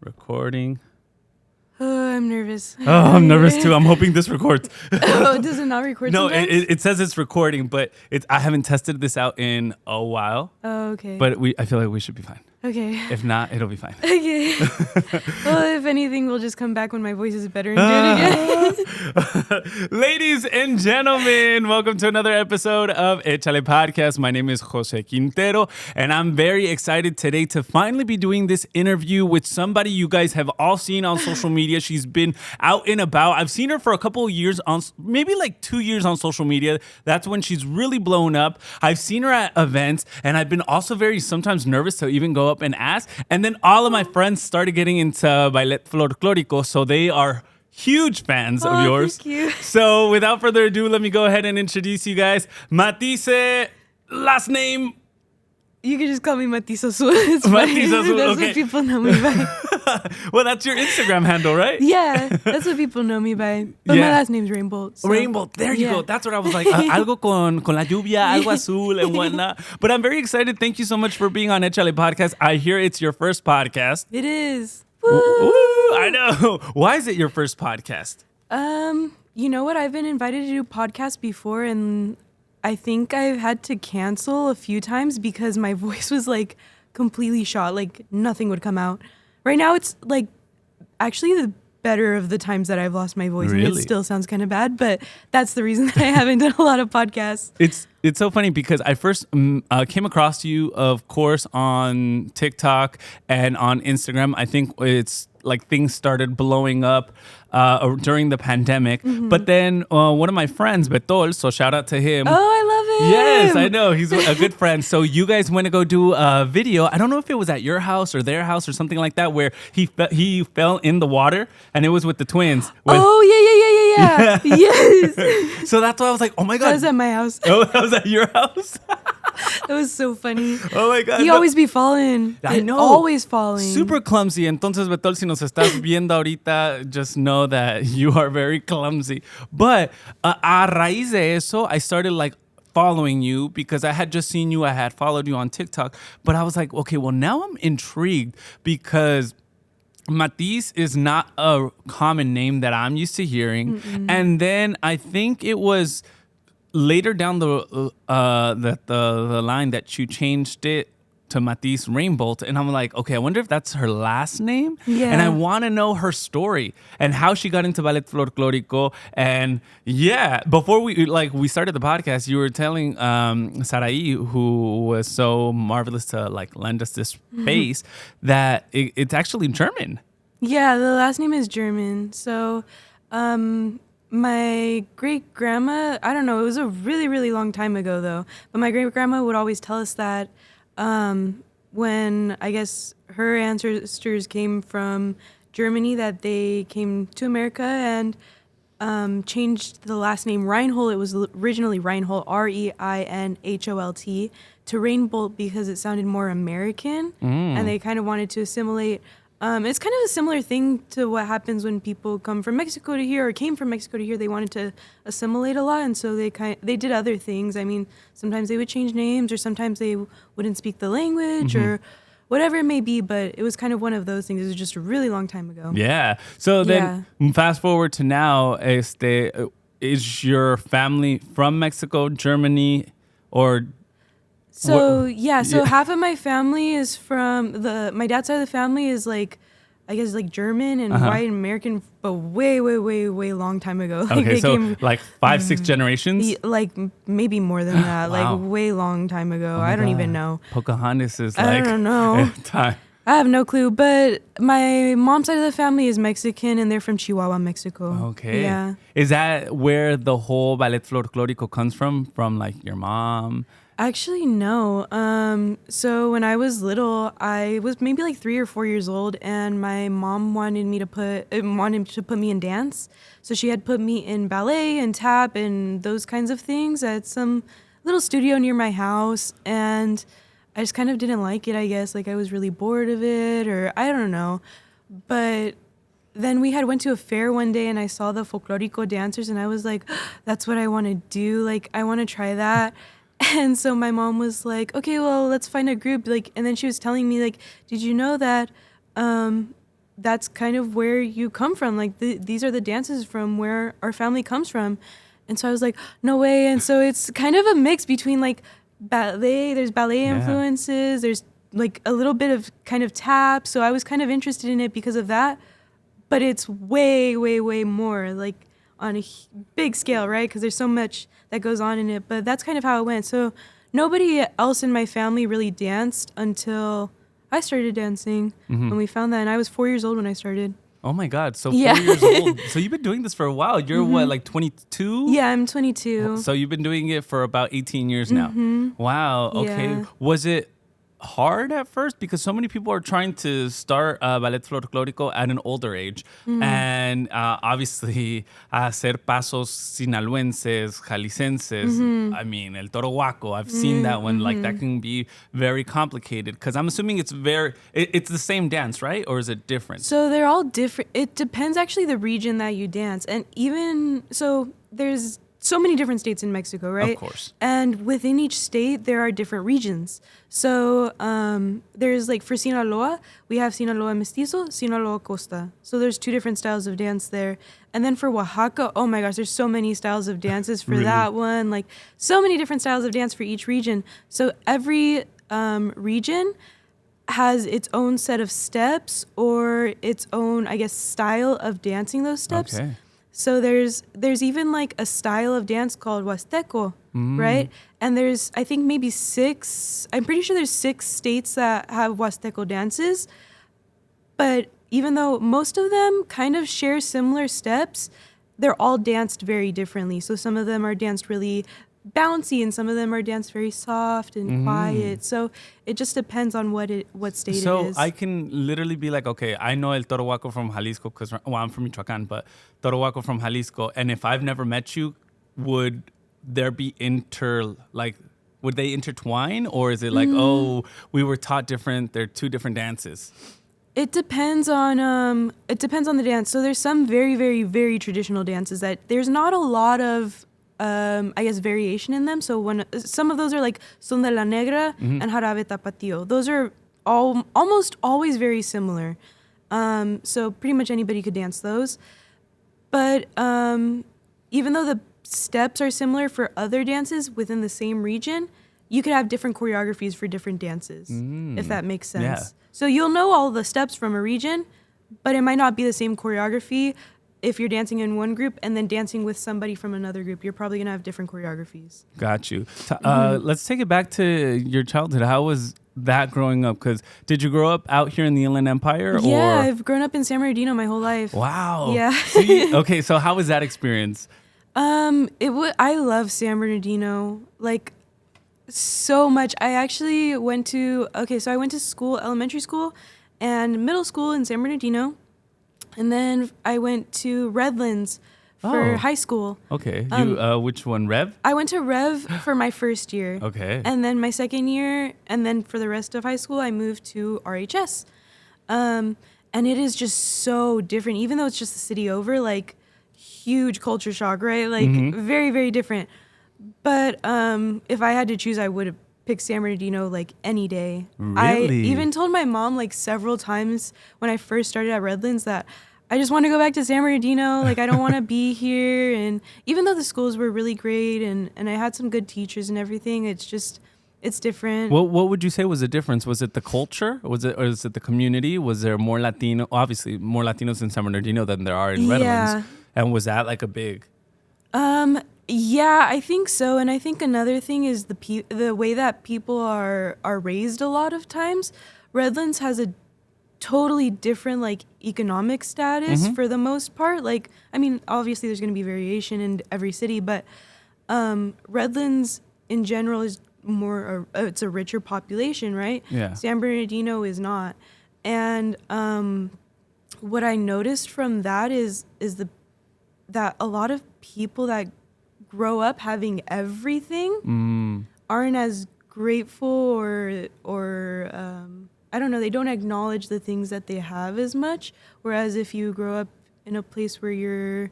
Recording. Oh, I'm nervous. Oh, I'm nervous too. I'm hoping this records. Oh, does it not record No, sometimes? it says it's recording, but I haven't tested this out in a while. Oh, okay. But I feel like we should be fine. Okay. If not, it'll be fine. Okay. Well, if anything, we'll just come back when my voice is better and do it again. Ladies and gentlemen, welcome to another episode of Echale podcast. My name is Jose Quintero, and I'm very excited today to finally be doing this interview with somebody you guys have all seen on social media. She's been out and about. I've seen her for a couple of years on, maybe like 2 years on social media. That's when she's really blown up. I've seen her at events, and I've been also very sometimes nervous to even go up and ask. And then all of my friends started getting into Baile folklórico, so they are huge fans of yours. Thank you. So without further ado, let me go ahead and introduce you guys. Matisse, last name. You can just call me Matisse Azul. It's fine. Matisse Azul, That's okay. what people know me by. Well, that's your Instagram handle, right? Yeah, that's what people know me by. But Yeah. my last name's Rainbow. So. Rainbow, there you Yeah. go. That's what I was like. Algo con la lluvia, algo azul and whatnot. But I'm very excited. Thank you so much for being on Echale podcast. I hear it's your first podcast. It is. Woo! Ooh, I know. Why is it your first podcast? You know what? I've been invited to do podcasts before, and I think I've had to cancel a few times because my voice was like completely shot. Like nothing would come out. Right now, it's like actually the better of the times that I've lost my voice. And Really? it still sounds kind of bad, but that's the reason that I haven't done a lot of podcasts. It's so funny because I first came across you, of course, on TikTok and on Instagram. I think it's like things started blowing up during the pandemic. Mm-hmm. But then one of my friends, Betol, so shout out to him. Oh, I love it. Yes, I know. He's a good friend. So you guys went to go do a video. I don't know if it was at your house or their house or something like that, where he fell in the water, and it was with the twins. Oh, yeah. Yes. So that's why I was like, oh my God. That was at my house. Oh, that was at your house? That was so funny. Oh my God. He No. always be falling. I know. Always falling. Super clumsy. Entonces, Betol, si nos estás viendo ahorita, just know that you are very clumsy. But a raíz de eso, I started like following you because I had just seen you. I had followed you on TikTok. But I was like, okay, well, now I'm intrigued because Matisse is not a common name that I'm used to hearing. Mm-mm. And then I think it was later down the line that you changed it to Matisse Rainbow, and I'm like, okay, I wonder if that's her last name. Yeah. And I want to know her story and how she got into Ballet Folklórico. And yeah, before we started the podcast, you were telling Sarai, who was so marvelous to like lend us this space, that it's actually German. Yeah, the last name is German. So, my great grandma, I don't know, it was a really, really long time ago though, but my great grandma would always tell us that when I guess her ancestors came from Germany, that they came to America and changed the last name Reinhold. It was originally Reinhold, Reinholt, to Rainbow because it sounded more American, and they kind of wanted to assimilate. It's kind of a similar thing to what happens when people come from Mexico to here or came from Mexico to here. They wanted to assimilate a lot, and so they did other things. I mean, sometimes they would change names, or sometimes they wouldn't speak the language, or whatever it may be. But it was kind of one of those things. It was just a really long time ago. Yeah. So then, fast forward to now. Is your family from Mexico, Germany, or? So half of my family is from my dad's side of the family is like, I guess like German and white American, but way long time ago. Like Okay, so like 5-6 generations? Like maybe more than that, Wow. like way long time ago. Oh I don't God. even know. Pocahontas is I like don't know. time. I have no clue, but my mom's side of the family is Mexican and they're from Chihuahua, Mexico. Okay. Yeah. Is that where the whole Ballet Folklórico comes from? From like your mom? Actually, no. So when I was little, I was maybe like 3 or 4 years old, and my mom wanted to put me in dance. So she had put me in ballet and tap and those kinds of things at some little studio near my house, and I just kind of didn't like it, I guess. Like I was really bored of it, or I don't know. But then we went to a fair one day, and I saw the folklorico dancers, and I was like, that's what I want to do. Like I want to try that. And so my mom was like, okay, well, let's find a group. Like, and then she was telling me, like, did you know that that's kind of where you come from. Like these are the dances from where our family comes from. And so I was like, no way. And so it's kind of a mix between like ballet, there's ballet influences, there's like a little bit of kind of tap. So I was kind of interested in it because of that. But it's way, way, way more like on a big scale, right? Because there's so much that goes on in it. But that's kind of how it went. So nobody else in my family really danced until I started dancing. And we found that. And I was 4 years old when I started. Oh my God. So 4 years old. So you've been doing this for a while. You're what, like 22? Yeah, I'm 22. So you've been doing it for about 18 years now. Wow. Okay. Yeah. Was it hard at first? Because so many people are trying to start ballet folklórico at an older age. And obviously, hacer pasos sinaloenses, jalicenses. I mean, el toro huaco. I've seen that one. Like, that can be very complicated. Because I'm assuming it's it's the same dance, right? Or is it different? So they're all different. It depends actually the region that you dance. And even, so there's so many different states in Mexico, right? Of course. And within each state, there are different regions. So there's like for Sinaloa, we have Sinaloa Mestizo, Sinaloa Costa. So there's 2 different styles of dance there. And then for Oaxaca, oh my gosh, there's so many styles of dances for that one. Like so many different styles of dance for each region. So every region has its own set of steps or its own, I guess, style of dancing those steps. Okay. So there's even like a style of dance called Huasteco, right? And there's, I think maybe 6, I'm pretty sure there's 6 states that have Huasteco dances. But even though most of them kind of share similar steps, they're all danced very differently. So some of them are danced really bouncy and some of them are danced very soft and quiet. So it just depends on what state it is. So I can literally be like, okay, I know El Toro Huaco from Jalisco because, well, I'm from Michoacán, but Toro Huaco from Jalisco. And if I've never met you, would there be would they intertwine? Or is it like, oh, we were taught different, they're 2 different dances? It depends on the dance. So there's some very, very, very traditional dances that there's not a lot of I guess variation in them. So when some of those are like Son de la Negra and Jarabe Tapatío. Those are almost always very similar. So pretty much anybody could dance those. But even though the steps are similar for other dances within the same region, you could have different choreographies for different dances, if that makes sense. Yeah. So you'll know all the steps from a region, but it might not be the same choreography. If you're dancing in one group and then dancing with somebody from another group, you're probably going to have different choreographies. Got you. Let's take it back to your childhood. How was that growing up? Because did you grow up out here in the Inland Empire? Yeah, I've grown up in San Bernardino my whole life. Wow. Yeah. Okay, so how was that experience? I love San Bernardino, like so much. I actually went to school, elementary school and middle school in San Bernardino. And then I went to Redlands for high school. Okay. Which one, Rev? I went to Rev for my first year. Okay. And then my second year, and then for the rest of high school, I moved to RHS. And it is just so different, even though it's just the city over, like huge culture shock, right? Like very, very different. But if I had to choose, I would have picked San Bernardino like any day. Really? I even told my mom like several times when I first started at Redlands that I just want to go back to San Bernardino. Like, I don't want to be here. And even though the schools were really great and I had some good teachers and everything, it's different. What would you say was the difference? Was it the culture? Or is it the community? Was there more Latino? Obviously, more Latinos in San Bernardino than there are in Redlands. Yeah. And was that like a big... Yeah, I think so. And I think another thing is the way that people are raised a lot of times. Redlands has a totally different like economic status for the most part. Like, I mean, obviously there's going to be variation in every city, but Redlands in general is more, it's a richer population, right? Yeah. San Bernardino is not. And what I noticed from that is that a lot of people that grow up having everything aren't as grateful or I don't know, they don't acknowledge the things that they have as much. Whereas if you grow up in a place where you're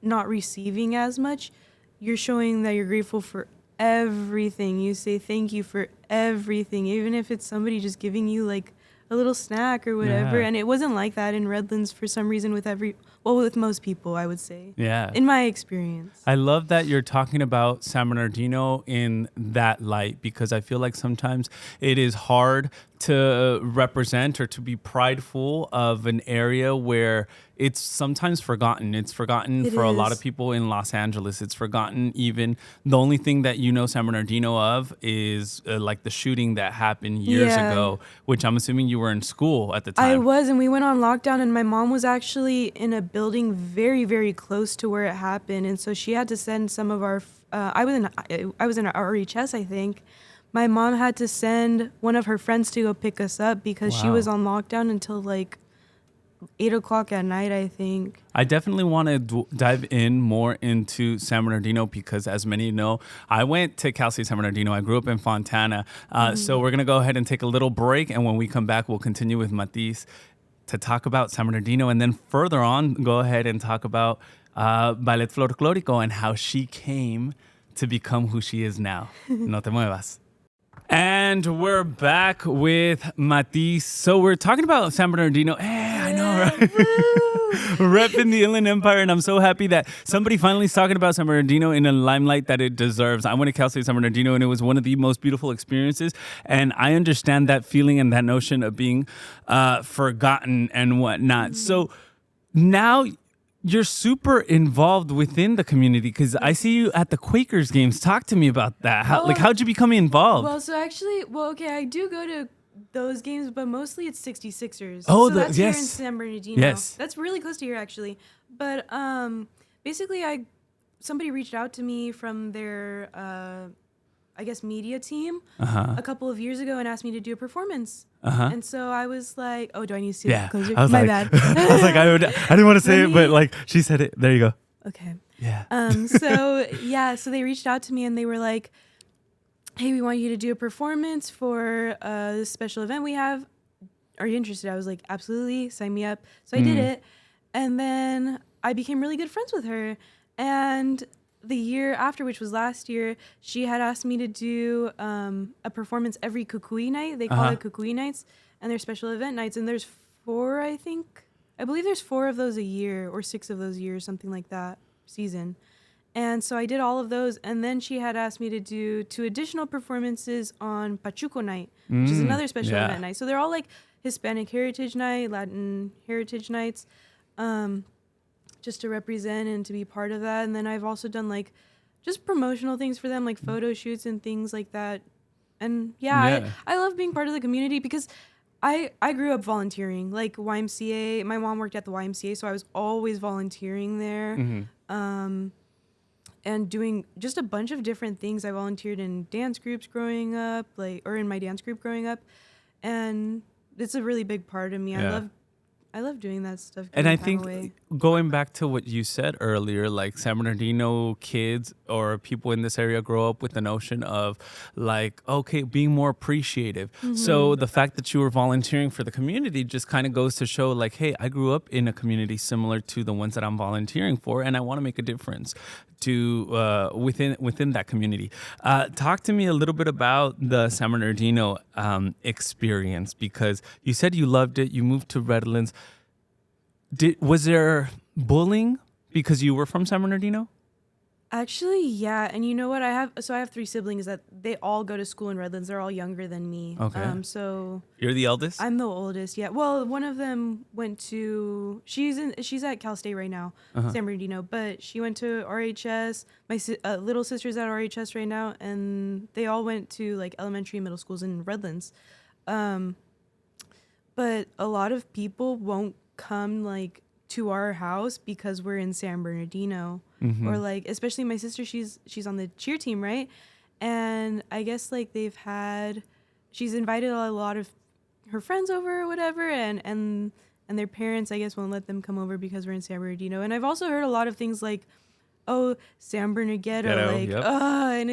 not receiving as much, you're showing that you're grateful for everything. You say thank you for everything, even if it's somebody just giving you like a little snack or whatever. Yeah. And it wasn't like that in Redlands for some reason with most people, I would say. Yeah. In my experience. I love that you're talking about San Bernardino in that light, because I feel like sometimes it is hard to represent or to be prideful of an area where it's sometimes forgotten. It's forgotten for a lot of people in Los Angeles. It's forgotten even. The only thing that you know San Bernardino of is like the shooting that happened years ago, which I'm assuming you were in school at the time. I was, and we went on lockdown, and my mom was actually in a building very, very close to where it happened, and so she had to send some of our. I was in RHS, I think. My mom had to send one of her friends to go pick us up because she was on lockdown until like 8:00 at night, I think. I definitely want to dive in more into San Bernardino because, as many know, I went to Cal State San Bernardino. I grew up in Fontana. So we're going to go ahead and take a little break. And when we come back, we'll continue with Matisse to talk about San Bernardino. And then further on, go ahead and talk about Baile Folklórico and how she came to become who she is now. No te muevas. And we're back with Matisse. So we're talking about San Bernardino. Hey, I know, right? Repping the Inland Empire, and I'm so happy that somebody finally is talking about San Bernardino in a limelight that it deserves. I went to Cal State San Bernardino, and it was one of the most beautiful experiences, and I understand that feeling and that notion of being forgotten and whatnot. Mm-hmm. So now you're super involved within the community because I see you at the Quakers games. Talk to me about that. How'd you become involved? Well, so actually, I do go to those games, but mostly it's 66ers. Oh, so that's here in San Bernardino. Yes. That's really close to here, actually. But basically, somebody reached out to me from their, media team a couple of years ago and asked me to do a performance. And so I was like, oh, do I need to see it closer? My bad. I was like, I didn't want to say it, but like she said it. There you go. Okay. Yeah. So they reached out to me and they were like, hey, we want you to do a performance for this special event we have. Are you interested? I was like, absolutely, sign me up. So I did it. And then I became really good friends with her. And the year after, which was last year, she had asked me to do a performance every Kukui night. They call it Kukui nights, and they're special event nights. And there's 4, I think. I believe there's 4 of those a year, or 6 of those a year, something like that, season. And so I did all of those. And then she had asked me to do 2 additional performances on Pachuco night, which is another special event night. So they're all like Hispanic Heritage Night, Latin Heritage Nights. Just to represent and to be part of that. And then I've also done like just promotional things for them, like photo shoots and things like that. And I love being part of the community because I grew up volunteering, like YMCA. My mom worked at the YMCA, so I was always volunteering there. And doing just a bunch of different things. I volunteered in dance groups growing up, or in my dance group growing up. And it's a really big part of me. I love doing that stuff. And I think going back to what you said earlier, like San Bernardino kids or people in this area grow up with the notion of like, okay, being more appreciative. So the fact that you were volunteering for the community just kind of goes to show like, hey, I grew up in a community similar to the ones that I'm volunteering for, and I want to make a difference to within that community. Talk to me a little bit about the San Bernardino experience, because you said you loved it. You moved to Redlands. Was there bullying because you were from San Bernardino? Actually, yeah. And you know what? I have 3 siblings that they all go to school in Redlands. They're all younger than me. Okay. So you're the eldest? I'm the oldest. Yeah. Well, one of them went to she's at Cal State right now, San Bernardino, but she went to RHS. My little sister's at RHS right now, and they all went to like elementary and middle schools in Redlands. But a lot of people won't come like to our house because we're in San Bernardino, or like, especially my sister, she's on the cheer team, right? And I guess like she's invited a lot of her friends over or whatever, and their parents, I guess, won't let them come over because we're in San Bernardino. And I've also heard a lot of things like, oh, San Bernardino, like, and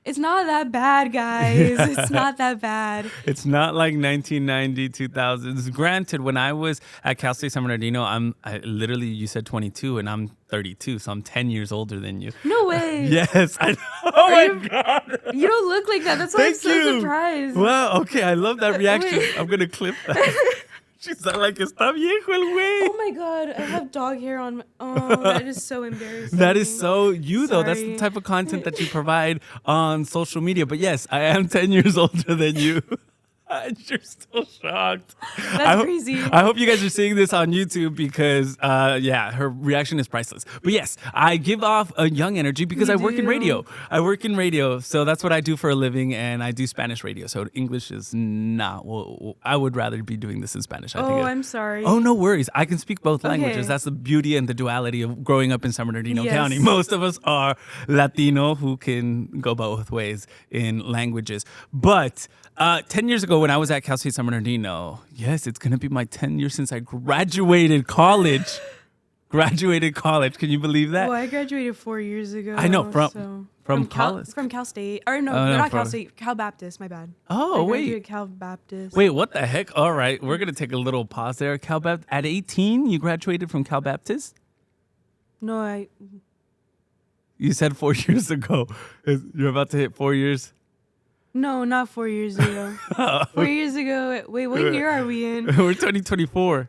It's not that bad, guys. It's not that bad. It's not like 1990, 2000s. Granted, when I was at Cal State San Bernardino, literally, you said 22, and I'm 32, so I'm 10 years older than you. No way. Yes, I know. Oh my God. You don't look like that. That's why I'm so surprised. Wow, okay, I love that reaction. I'm going to clip that. She's like, está viejo el güey. Oh my God, I have dog hair on my... Oh, that is so embarrassing. That is so you, though. That's the Sorry. type of content that you provide on social media. But yes, I am 10 years older than you. You're still shocked. That's crazy. I hope you guys are seeing this on YouTube because, her reaction is priceless. But yes, I give off a young energy because I work in radio. I work in radio, so that's what I do for a living, and I do Spanish radio. So English is not. Well, I would rather be doing this in Spanish. I'm sorry. Oh, no worries. I can speak both languages. That's the beauty and the duality of growing up in San Bernardino County. Most of us are Latino who can go both ways in languages. But 10 years ago when I was at Cal State San Bernardino, yes, it's going to be my 10 years since I graduated college. Can you believe that? Well, I graduated 4 years ago. I know, from college. From Cal State. Or no, not Cal State. Cal Baptist, my bad. Oh, I graduated wait. Cal Baptist. Wait, what the heck? All right, we're going to take a little pause there. Cal Baptist. At 18, you graduated from Cal Baptist? No, You said 4 years ago. You're about to hit 4 years? No, not 4 years ago. 4 years ago. Wait, what year are we in? We're 2024.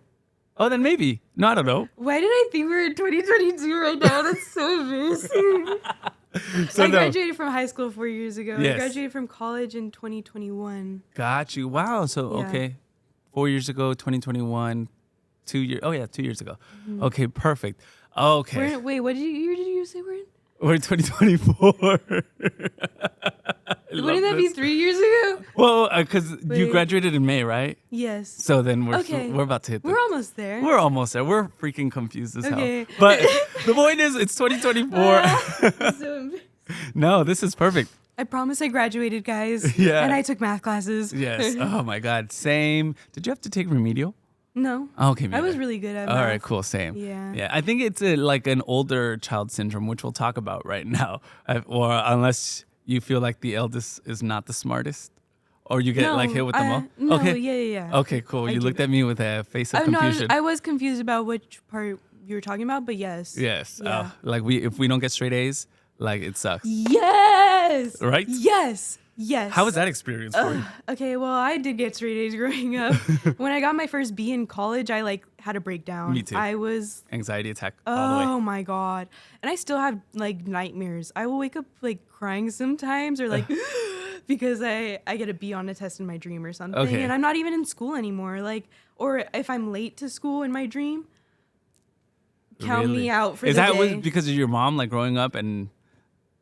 Oh, then maybe. No, I don't know. Why did I think we were in 2022 right now? That's so embarrassing. So I graduated from high school 4 years ago. Yes. I graduated from college in 2021. Got you. Wow. So, Yeah. okay. 4 years ago, 2021. 2 years. Oh, yeah, 2 years ago. Mm-hmm. Okay, perfect. Okay. Wait, what year did you say we're in? We're in 2024. Wouldn't that be 3 years ago? Well, because you Wait. graduated in May, right? Yes. So then we're Okay. about to hit We're almost there. We're almost there. We're freaking confused as Okay. hell. But the point is, it's 2024. So, No, this is perfect. I promise I graduated, guys. Yeah. And I took math classes. Yes. Oh my God. Same. Did you have to take remedial? No. Okay. I was neither. really good at All math. right, cool. Same. Yeah. Yeah. I think it's like an older child syndrome, which we'll talk about right now. Or unless you feel like the eldest is not the smartest, or you get like hit with the mo. No, Okay. yeah. Okay, cool. You looked at me with a face of Oh, no, confusion. I was confused about which part you were talking about, but yes. Yes. Yeah. Like if we don't get straight A's, like it sucks. Yes. Right? Yes. How was that experience for you? Okay, well, I did get straight A's growing up. When I got my first B in college, I like had a breakdown. Me too. I was Anxiety attack all the way. Oh my God. And I still have like nightmares. I will wake up like crying sometimes or like because I get a B on a test in my dream or something. Okay. And I'm not even in school anymore. Like, or if I'm late to school in my dream, count Really? me out for Is the that day. because of your mom, like growing up and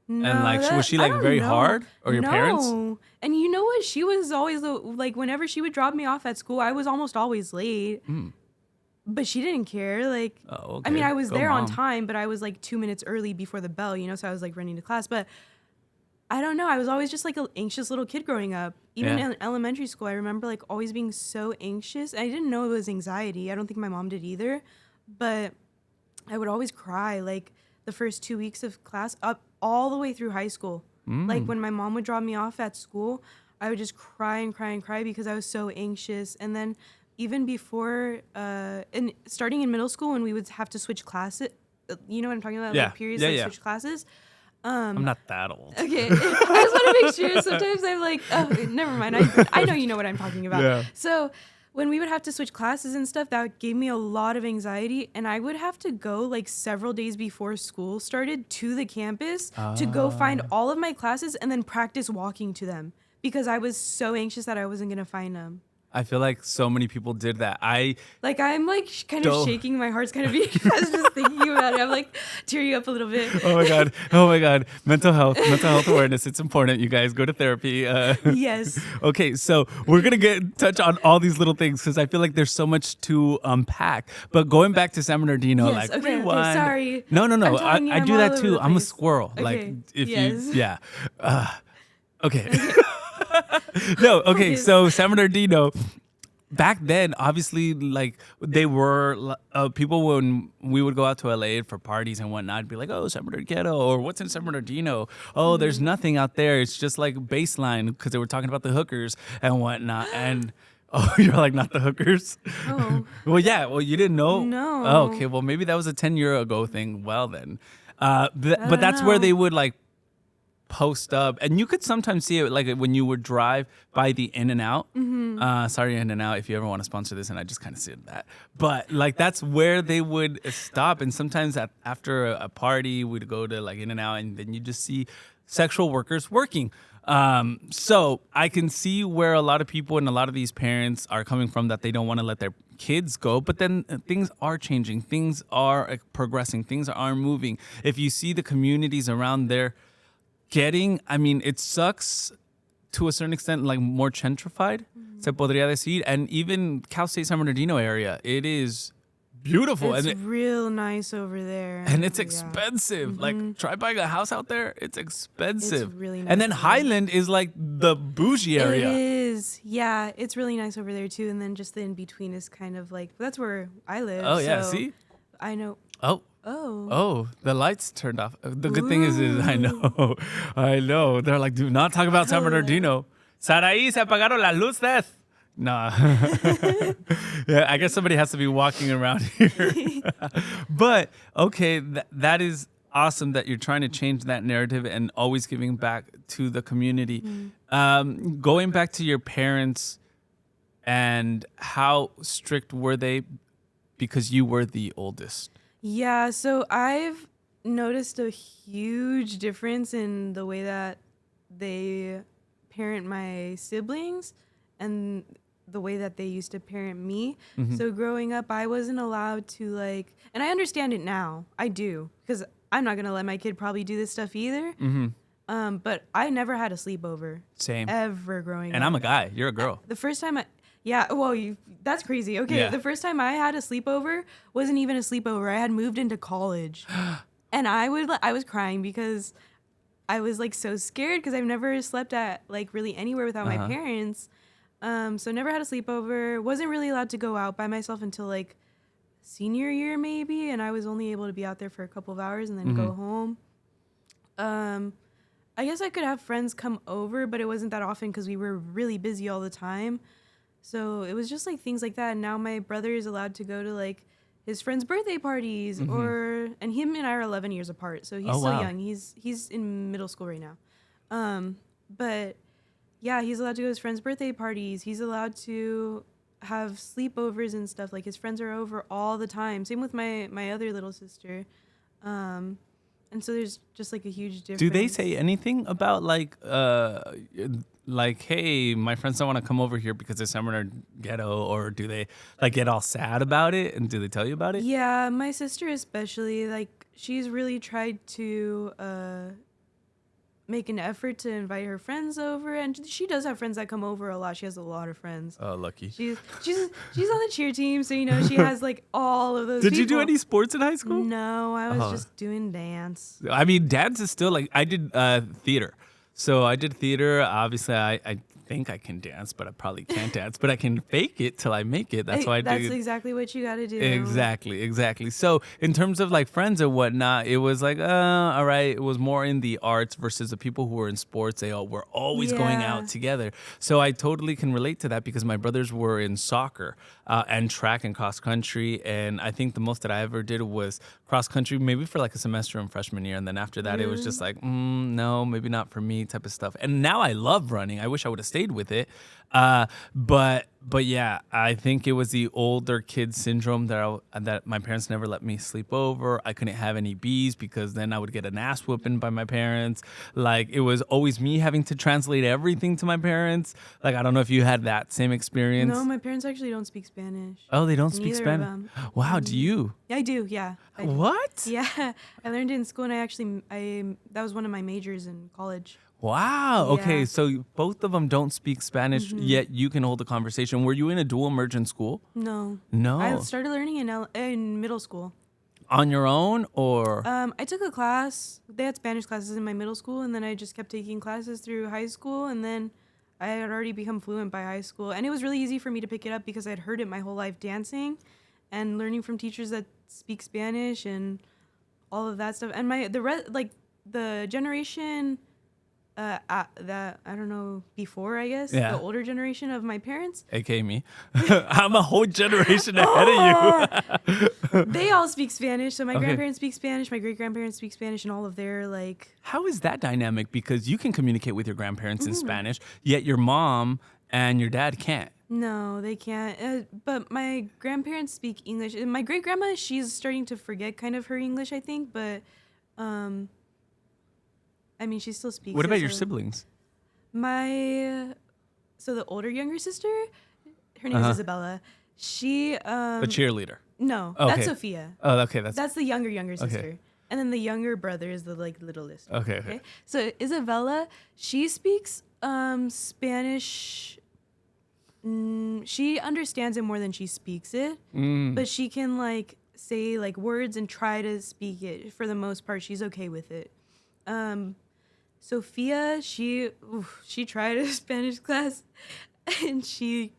No, like, was she, I like, don't very know. hard? Or your parents? No. And you know what? She was always like, whenever she would drop me off at school, I was almost always late. But she didn't care. Like, Oh, okay. I mean, I was Go there on mom. time, but I was like 2 minutes early before the bell, so I was like running to class. But I don't know. I was always just like an anxious little kid growing up. Even Yeah. in elementary school, I remember like always being so anxious. I didn't know it was anxiety. I don't think my mom did either. But I would always cry like the first 2 weeks of class up all the way through high school. Like when my mom would drop me off at school, I would just cry and cry and cry because I was so anxious. And then even before, and starting in middle school when we would have to switch classes, you know what I'm talking about? Yeah. Like periods, Yeah, like yeah. switch classes. I'm not that old. Okay, I just want to make sure. Sometimes I'm like, oh, never mind. I know you know what I'm talking about. Yeah. So when we would have to switch classes and stuff, that gave me a lot of anxiety, and I would have to go like several days before school started to the campus to go find all of my classes and then practice walking to them because I was so anxious that I wasn't gonna find them. I feel like so many people did that. I'm like kind of shaking. My heart's kind of beating. I was just thinking about it. I'm like tearing up a little bit. Oh my God. Mental health awareness. It's important. You guys go to therapy. Yes. Okay, so we're gonna touch on all these little things because I feel like there's so much to unpack. But going back to San Bernardino, Yes, like okay, rewind. sorry. No. I'm telling you, I I'm do all that over too. the I'm a place. squirrel. Okay, Like if yes. you, yeah. Okay. No. Okay. Okay. So San Bernardino. back then, obviously, like they were people when we would go out to LA for parties and whatnot, be like, oh, San Bernardino, or what's in San Bernardino? Oh, there's nothing out there. It's just like baseline because they were talking about the hookers and whatnot. And oh, you're like, not the hookers? Oh. Well, yeah. Well, you didn't know? No. Oh, okay. Well, maybe that was a 10-year ago thing. Well, then. But don't that's where know. they would like post up, and you could sometimes see it like when you would drive by the In-N-Out. Sorry, In-N-Out, if you ever want to sponsor this, and I just kind of said that, but like that's where they would stop. And sometimes after a party, we'd go to like In-N-Out, and then you just see sexual workers working. So I can see where a lot of people and a lot of these parents are coming from, that they don't want to let their kids go, but then things are changing, things are progressing, things are moving. If you see the communities around there I mean, it sucks to a certain extent, like more gentrified, se podría decir. And even Cal State San Bernardino area, it is beautiful. It's and real nice over there. and it's Yeah. expensive. Like, try buying a house out there, it's expensive. It's really And nice then over there. Highland is like the bougie It area. is. Yeah, it's really nice over there too. And then just the in between is kind of like, that's where I live. Oh, yeah, so see? I know. Oh. Oh. Oh, the lights turned off. The good thing is I know. They're like, do not talk about San Bernardino. Saraí, se apagaron las luces. Nah. Yeah, I guess somebody has to be walking around here. But, okay, that is awesome that you're trying to change that narrative and always giving back to the community. Going back to your parents, and how strict were they because you were the oldest? Yeah, so I've noticed a huge difference in the way that they parent my siblings and the way that they used to parent me. So growing up, I wasn't allowed to like, and I understand it now. I do, because I'm not gonna let my kid probably do this stuff either. But I never had a sleepover. Same. Ever growing And up. I'm a guy. You're a girl. The first time that's crazy. Okay, Yeah. The first time I had a sleepover wasn't even a sleepover. I had moved into college. And I was crying because I was like so scared because I've never slept at like really anywhere without my parents. So never had a sleepover. Wasn't really allowed to go out by myself until like senior year maybe, and I was only able to be out there for a couple of hours and then go home. I guess I could have friends come over, but it wasn't that often because we were really busy all the time. So it was just like things like that. And now my brother is allowed to go to like his friends' birthday parties, and him and I are 11 years apart. So he's still young. He's in middle school right now. But yeah, he's allowed to go to his friends' birthday parties. He's allowed to have sleepovers and stuff. Like his friends are over all the time. Same with my other little sister. And so there's just like a huge difference. Do they say anything about like, hey, my friends don't want to come over here because it's San Bernardino ghetto, or do they like get all sad about it? And do they tell you about it? Yeah, my sister especially, like she's really tried to make an effort to invite her friends over, and she does have friends that come over a lot. She has a lot of friends. Oh, lucky. She's on the cheer team, so she has like all of those. Did you people. do any sports in high school? No, I was just doing dance. I mean, dance is still like, I did theater. So I did theater. Obviously, I think I can dance, but I probably can't dance. But I can fake it till I make it. That's why I do. That's exactly what you got to do. Exactly. So in terms of like friends and whatnot, it was like, all right. It was more in the arts versus the people who were in sports. They all were always going Yeah. out together. So I totally can relate to that because my brothers were in soccer and track and cross country. And I think the most that I ever did was cross country, maybe for like a semester in freshman year. And then after that, it was just like, no, maybe not for me type of stuff. And now I love running. I wish I would have stayed with it. But yeah, I think it was the older kid syndrome that my parents never let me sleep over. I couldn't have any bees because then I would get an ass whooping by my parents. Like it was always me having to translate everything to my parents. Like I don't know if you had that same experience. No, my parents actually don't speak Spanish. Oh, they don't speak Neither of Spanish. them. Wow, do you? Yeah, I do. Yeah. I do. What? Yeah, I learned it in school, and that was one of my majors in college. Wow. Okay, Yeah. so both of them don't speak Spanish, yet you can hold a conversation. Were you in a dual immersion school? No. No. I started learning in middle school. On your own, or? I took a class. They had Spanish classes in my middle school, and then I just kept taking classes through high school, and then I had already become fluent by high school, and it was really easy for me to pick it up because I'd heard it my whole life dancing, and learning from teachers that speak Spanish and all of that stuff. And the generation that I don't know before, I guess, Yeah. the older generation of my parents, AKA me. I'm a whole generation ahead of you. they all speak Spanish. So my Okay. grandparents speak Spanish, my great grandparents speak Spanish, and all of their like. How is that dynamic? Because you can communicate with your grandparents in Spanish, yet your mom and your dad can't. No, they can't. But my grandparents speak English. And my great grandma, she's starting to forget kind of her English, I think. But, I mean, she still speaks. What about it, your so- siblings? So the older younger sister, her name is Isabella. She The cheerleader. no, Okay. that's Sophia. Oh, okay. That's the younger sister. And then the younger brother is the like littlest. Okay. So Isabella, she speaks Spanish. She understands it more than she speaks it, but she can like say like words and try to speak it. For the most part, she's okay with it. Sophia, she tried a Spanish class, and she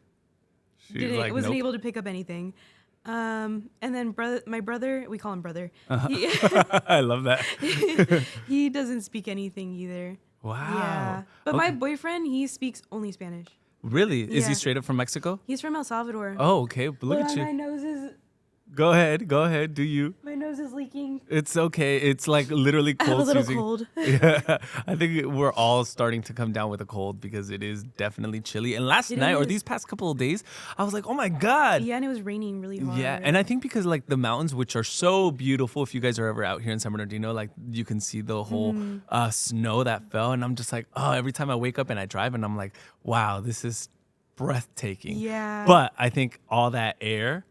She's wasn't nope. able to pick up anything. And then my brother, we call him brother. He, I love that. he doesn't speak anything either. Wow. Yeah. But my boyfriend, he speaks only Spanish. Really? Is he Yeah. straight up from Mexico? He's from El Salvador. Oh, okay. But look Hold at on, you. Go ahead. Go ahead. Do you? My nose is leaking. It's okay. It's like literally I have a cold. little Susie. cold. Yeah, I think we're all starting to come down with a cold because it is definitely chilly. And last It night or is. these past couple of days, I was like, oh my God. Yeah, and it was raining really hard. Yeah, and I think because like the mountains, which are so beautiful, if you guys are ever out here in San Bernardino, like you can see the whole snow that fell, and I'm just like, oh, every time I wake up and I drive, and I'm like, wow, this is breathtaking. Yeah. But I think all that air,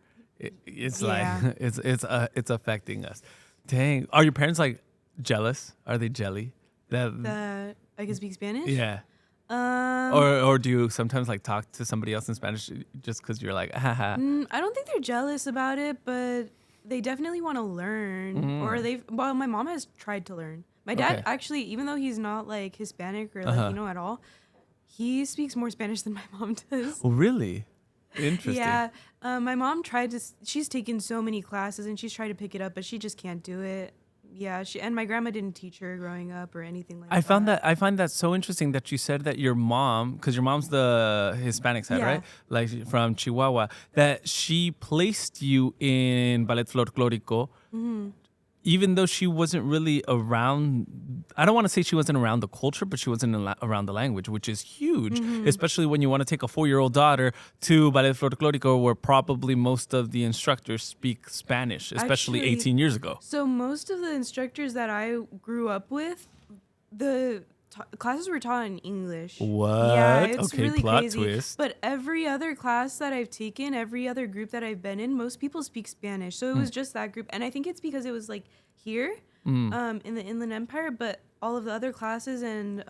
it's Yeah. like it's affecting us. Dang, are your parents like jealous? Are they jelly? That I can speak Spanish? Yeah. Um, Or do you sometimes like talk to somebody else in Spanish just because you're like, haha? I don't think they're jealous about it, but they definitely want to learn. Or well, my mom has tried to learn. My dad Okay. actually, even though he's not like Hispanic or Latino at all, he speaks more Spanish than my mom does. Oh, really? Interesting. Yeah, my mom tried to. She's taken so many classes and she's tried to pick it up, but she just can't do it. Yeah, and my grandma didn't teach her growing up or anything like that. I find that so interesting that you said that your mom, because your mom's the Hispanic side, Yeah. right? Like from Chihuahua, that she placed you in Ballet Folklórico, even though she wasn't really around. I don't want to say she wasn't around the culture, but she wasn't around the language, which is huge, especially when you want to take a 4-year-old daughter to Ballet Folklórico, where probably most of the instructors speak Spanish, especially Actually, 18 years ago. So most of the instructors that I grew up with, the classes were taught in English. What? Yeah, it's Okay, really plot crazy. twist. But every other class that I've taken, every other group that I've been in, most people speak Spanish. So it was just that group, and I think it's because it was like here, in the Inland Empire. But all of the other classes and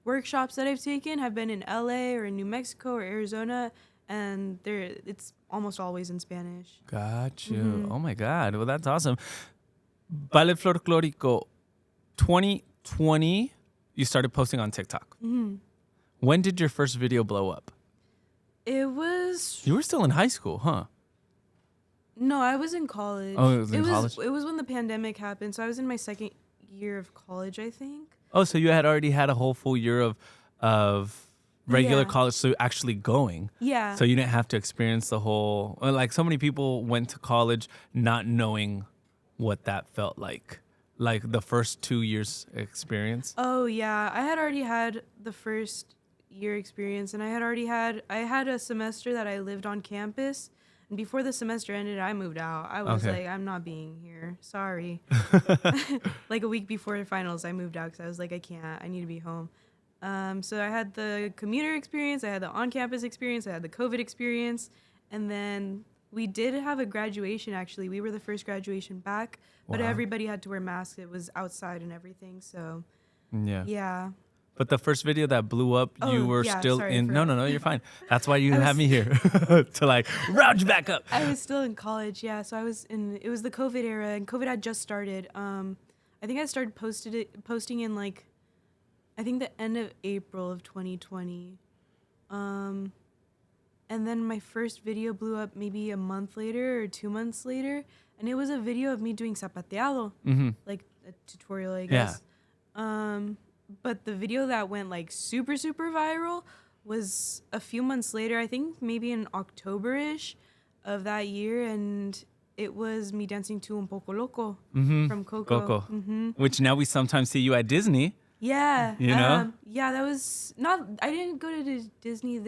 workshops that I've taken have been in LA or in New Mexico or Arizona, and it's almost always in Spanish. Got you. Oh my God. Well, that's awesome. Ballet Folklórico 2020, you started posting on TikTok. When did your first video blow up? It was You were still in high school, huh? no, I was in college. Oh, it was in college? It was when the pandemic happened, so I was in my second year of college, I think. Oh, so you had already had a whole full year of regular Yeah. college, so actually going. Yeah. So you didn't have to experience the whole, like so many people went to college not knowing what that felt like the first 2 years experience. Oh yeah, I had already had the first year experience, and I had a semester that I lived on campus, and before the semester ended, I moved out. I was Okay. like, I'm not being here. Sorry. Like a week before the finals, I moved out because I was like, I can't. I need to be home. So I had the commuter experience, I had the on-campus experience, I had the COVID experience, and then we did have a graduation. Actually, we were the first graduation back, but Wow. everybody had to wear masks. It was outside and everything. So Yeah. yeah. But the first video that blew up, you Oh, were yeah, still sorry, I in. forgot. No, you're fine. That's why you I have was- me here to like round you back up. I was still in college, yeah. So it was the COVID era, and COVID had just started. I think I started posting in like, I think the end of April of 2020. And then my first video blew up maybe a month later or 2 months later. And it was a video of me doing zapateado, like a tutorial, I guess. But the video that went like super, super viral was a few months later, I think maybe in October-ish of that year. And it was me dancing to Un Poco Loco from Coco. Which now we sometimes see you at Disney. Yeah. You know? Yeah, that was not, I didn't go to Disney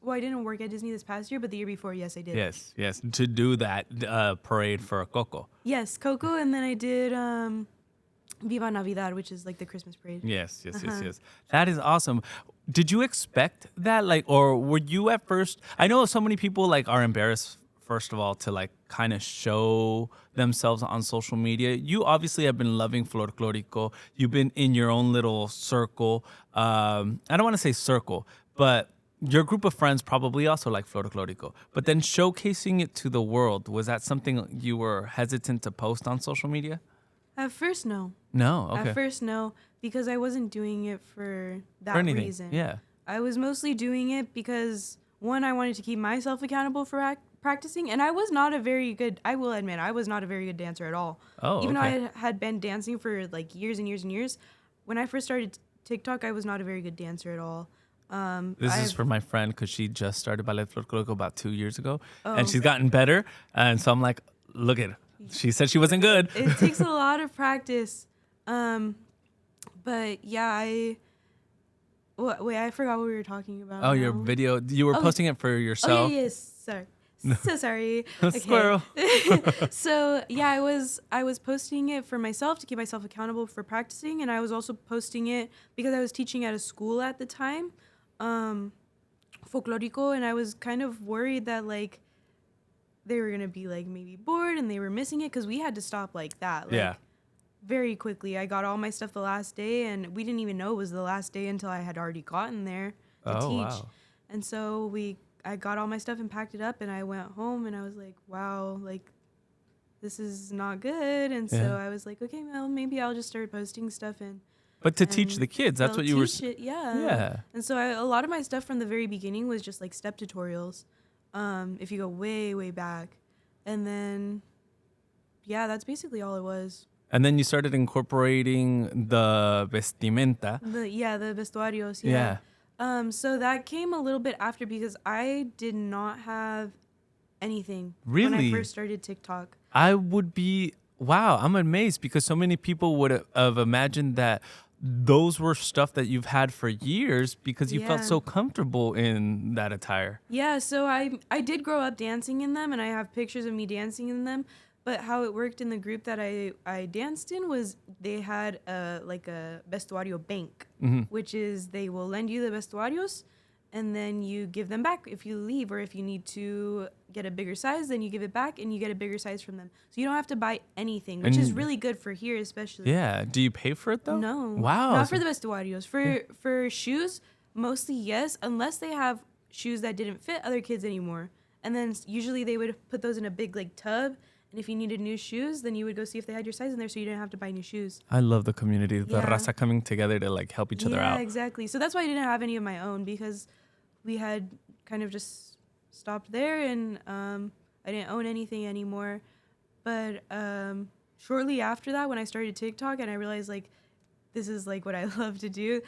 I didn't work at Disney this past year, but the year before, yes, I did. Yes, to do that parade for Coco. Yes, Coco, and then I did Viva Navidad, which is like the Christmas parade. Yes. That is awesome. Did you expect that? Like, or were you at first? I know so many people like are embarrassed, first of all, to like kind of show themselves on social media. You obviously have been loving Folklórico. You've been in your own little circle. I don't want to say circle, but your group of friends probably also like Folklórico. But then showcasing it to the world, was that something you were hesitant to post on social media? At first, no. No, okay. At first, no, because I wasn't doing it for that anything. reason. Yeah. I was mostly doing it because, one, I wanted to keep myself accountable for practicing, and I was not a very good, I will admit, I was not a very good dancer at all. Oh, Even okay. though I had been dancing for like years and years and years, when I first started TikTok, I was not a very good dancer at all. This is for my friend because she just started Baile Folklórico about 2 years ago, Oh. and she's gotten better. And so I'm like, look at her. She said she wasn't good. It takes a lot of practice. But yeah, wait, I forgot what we were talking about. Oh, your now. video. You were posting it for Oh, yourself. yes. Sorry. So sorry. Squirrel. So yeah, I was posting it for myself to keep myself accountable for practicing, and I was also posting it because I was teaching at a school at the time, Folklórico, and I was kind of worried that like they were gonna be like maybe bored and they were missing it because we had to stop like that. Like, Yeah. Very quickly, I got all my stuff the last day, and we didn't even know it was the last day until I had already gotten there to Oh, teach. wow. And so I got all my stuff and packed it up, and I went home, and I was like, wow, like, this is not good. And so Yeah. I was like, okay, well, maybe I'll just start posting stuff But to teach the kids, that's I'll what you were. teach it, yeah. Yeah. And so a lot of my stuff from the very beginning was just like step tutorials. If you go way, way back. And then, yeah, that's basically all it was. And then you started incorporating the vestimenta. The vestuarios, Yeah. So that came a little bit after because I did not have anything when I Really? first started TikTok. I would be, wow, I'm amazed because so many people would have imagined that those were stuff that you've had for years because you felt Yeah. so comfortable in that attire. Yeah, so I did grow up dancing in them, and I have pictures of me dancing in them. But how it worked in the group that I danced in was they had a vestuario bank, which is they will lend you the vestuarios, and then you give them back if you leave, or if you need to get a bigger size, then you give it back and you get a bigger size from them. So you don't have to buy anything, which is really good for here, especially. Yeah. Do you pay for it though? No. Wow. Not for the vestuarios. For shoes, mostly yes, unless they have shoes that didn't fit other kids anymore. And then usually they would put those in a big like tub. And if you needed new shoes, then you would go see if they had your size in there, so you didn't have to buy new shoes. I love the community, the Yeah. raza coming together to like help each other out. Yeah, exactly. So that's why I didn't have any of my own, because we had kind of just stopped there, and I didn't own anything anymore. But shortly after that, when I started TikTok and I realized like this is like what I love to do,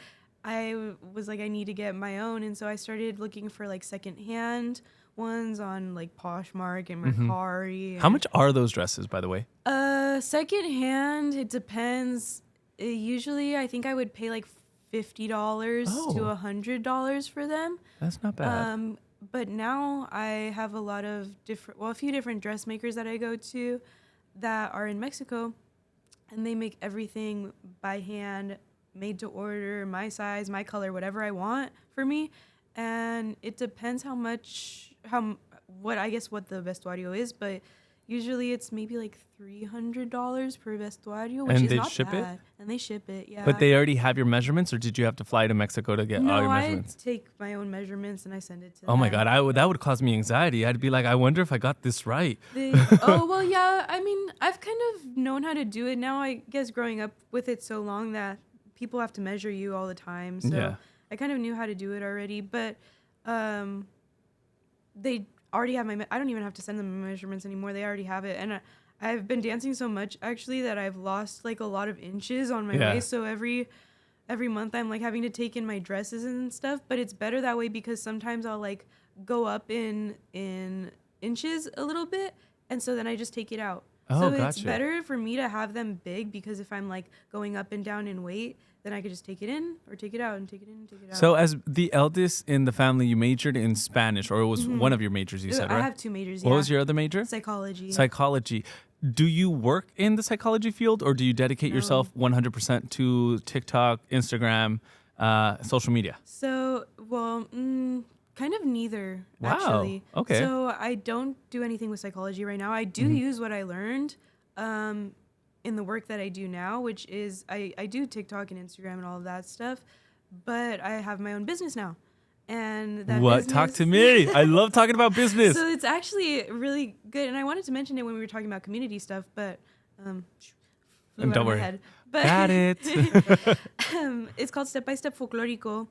I was like, I need to get my own. And so I started looking for like secondhand ones on like Poshmark and Mercari. How much are those dresses, by the way? Secondhand, it depends. Usually I think I would pay like $50 to $100 for them. That's not bad. But now I have a few different dressmakers that I go to that are in Mexico, and they make everything by hand, made to order, my size, my color, whatever I want for me. And it depends what the vestuario is, but usually it's maybe like $300 per vestuario, which And is they not ship it? bad. And they ship it, yeah. But they already have your measurements, or did you have to fly to Mexico to get all your I measurements? take my own measurements and I send it to Oh my them. God, that would cause me anxiety. I'd be like, I wonder if I got this right. Well, yeah. I mean, I've kind of known how to do it now. I guess growing up with it so long that people have to measure you all the time. So Yeah. I kind of knew how to do it already. But they already have I don't even have to send them measurements anymore. They already have it. And I've been dancing so much actually that I've lost like a lot of inches on my waist. So every month I'm like having to take in my dresses and stuff, but it's better that way because sometimes I'll like go up in inches a little bit, and so then I just take it out. So it's better for me to have them big because if I'm like going up and down in weight, then I could just take it in or take it out and take it in and take it out. So as the eldest in the family, you majored in Spanish, or it was one of your majors, you said, right? I have 2 majors, What was your other major? Psychology. Psychology. Do you work in the psychology field, or do you dedicate yourself 100% to TikTok, Instagram, social media? So, well, kind of neither, Wow. actually. Okay. So I don't do anything with psychology right now. I do use what I learned in the work that I do now, which is I do TikTok and Instagram and all of that stuff, but I have my own business now. And that What? business, Talk to me. I love talking about business. So it's actually really good. And I wanted to mention it when we were talking about community stuff, but and don't worry. Head. But Got it. It's called Step by Step Folklórico.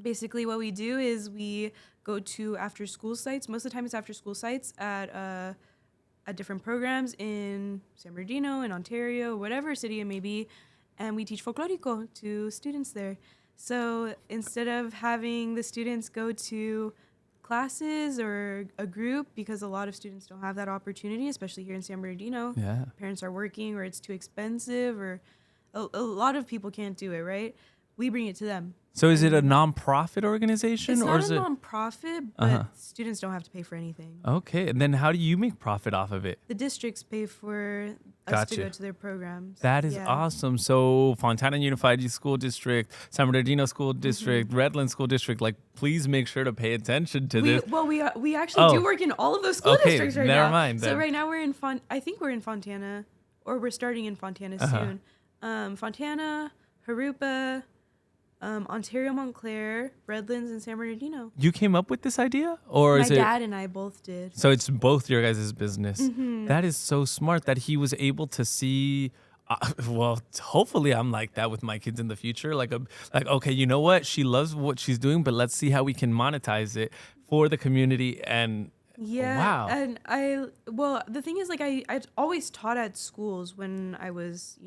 Basically, what we do is we go to after school sites. Most of the time, it's after school sites at different programs in San Bernardino, in Ontario, whatever city it may be, and we teach folklorico to students there. So instead of having the students go to classes or a group, because a lot of students don't have that opportunity, especially here in San Bernardino. Yeah. Parents are working or it's too expensive or a lot of people can't do it, right? We bring it to them. So is it a nonprofit organization? It's or not is a it nonprofit, but students don't have to pay for anything. Okay, and then how do you make profit off of it? The districts pay for us to go to their programs. That is awesome. So Fontana Unified School District, San Bernardino School District, Redland School District, like please make sure to pay attention to this. Well, we actually do work in all of those school districts right now. Never mind. So right now we're in I think we're in Fontana, or we're starting in Fontana soon. Fontana, Harupa, Ontario, Montclair, Redlands, and San Bernardino. You came up with this idea, or is it? My dad and I both did. So it's both your guys' business. That is so smart that he was able to see. Well, hopefully I'm like that with my kids in the future. Like okay, you know what? She loves what she's doing, but let's see how we can monetize it for the community. And wow. And the thing is, like, I'd always taught at schools when I was,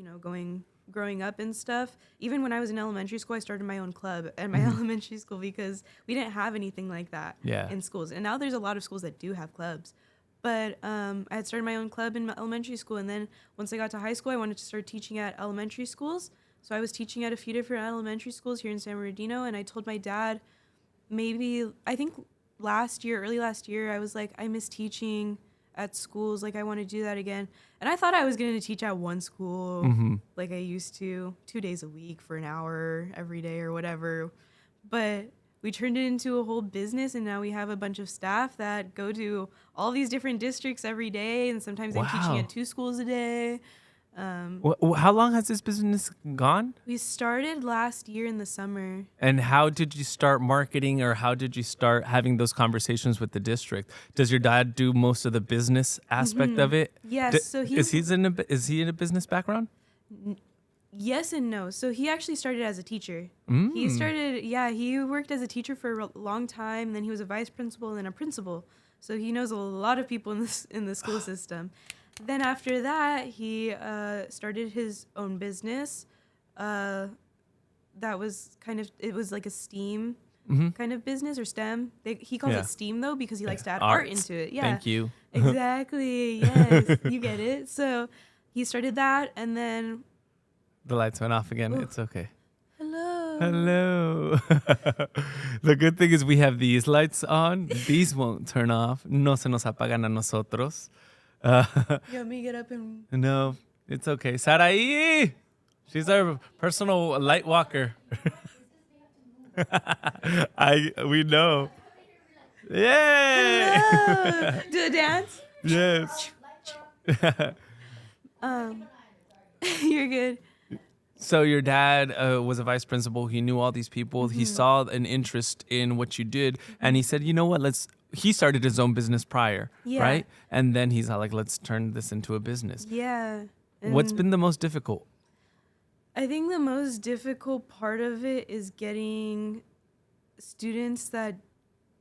growing up and stuff. Even when I was in elementary school, I started my own club at my elementary school because we didn't have anything like that in schools. And now there's a lot of schools that do have clubs. But I had started my own club in my elementary school. And then once I got to high school, I wanted to start teaching at elementary schools. So I was teaching at a few different elementary schools here in San Bernardino. And I told my dad, I think early last year, I was like, I miss teaching at schools. Like, I want to do that again. And I thought I was going to teach at one school like I used to, 2 days a week for an hour every day or whatever. But we turned it into a whole business, and now we have a bunch of staff that go to all these different districts every day, and sometimes I'm teaching at 2 schools a day. How long has this business gone? We started last year in the summer. And how did you start marketing, or how did you start having those conversations with the district? Does your dad do most of the business aspect of it? Yes. So is he in a business background? Yes and no. So he actually started as a teacher. He worked as a teacher for a long time. And then he was a vice principal and then a principal. So he knows a lot of people in the school system. Then after that, he started his own business. That was it was like a STEAM kind of business, or STEM. He calls it STEAM though because he likes to add art into it. Yeah. Thank you. Exactly. Yes, you get it. So he started that, and then the lights went off again. It's okay. Hello. The good thing is we have these lights on. These won't turn off. No se nos apagan a nosotros. You want me to get up and... No, it's okay. Sarai! She's our personal light walker. We know. Yay! Hello. Do a dance? Yes. You're good. So your dad was a vice principal. He knew all these people. He saw an interest in what you did, and he said, "You know what? He started his own business prior, right? And then he's like, let's turn this into a business." Yeah. What's been the most difficult? I think the most difficult part of it is getting students that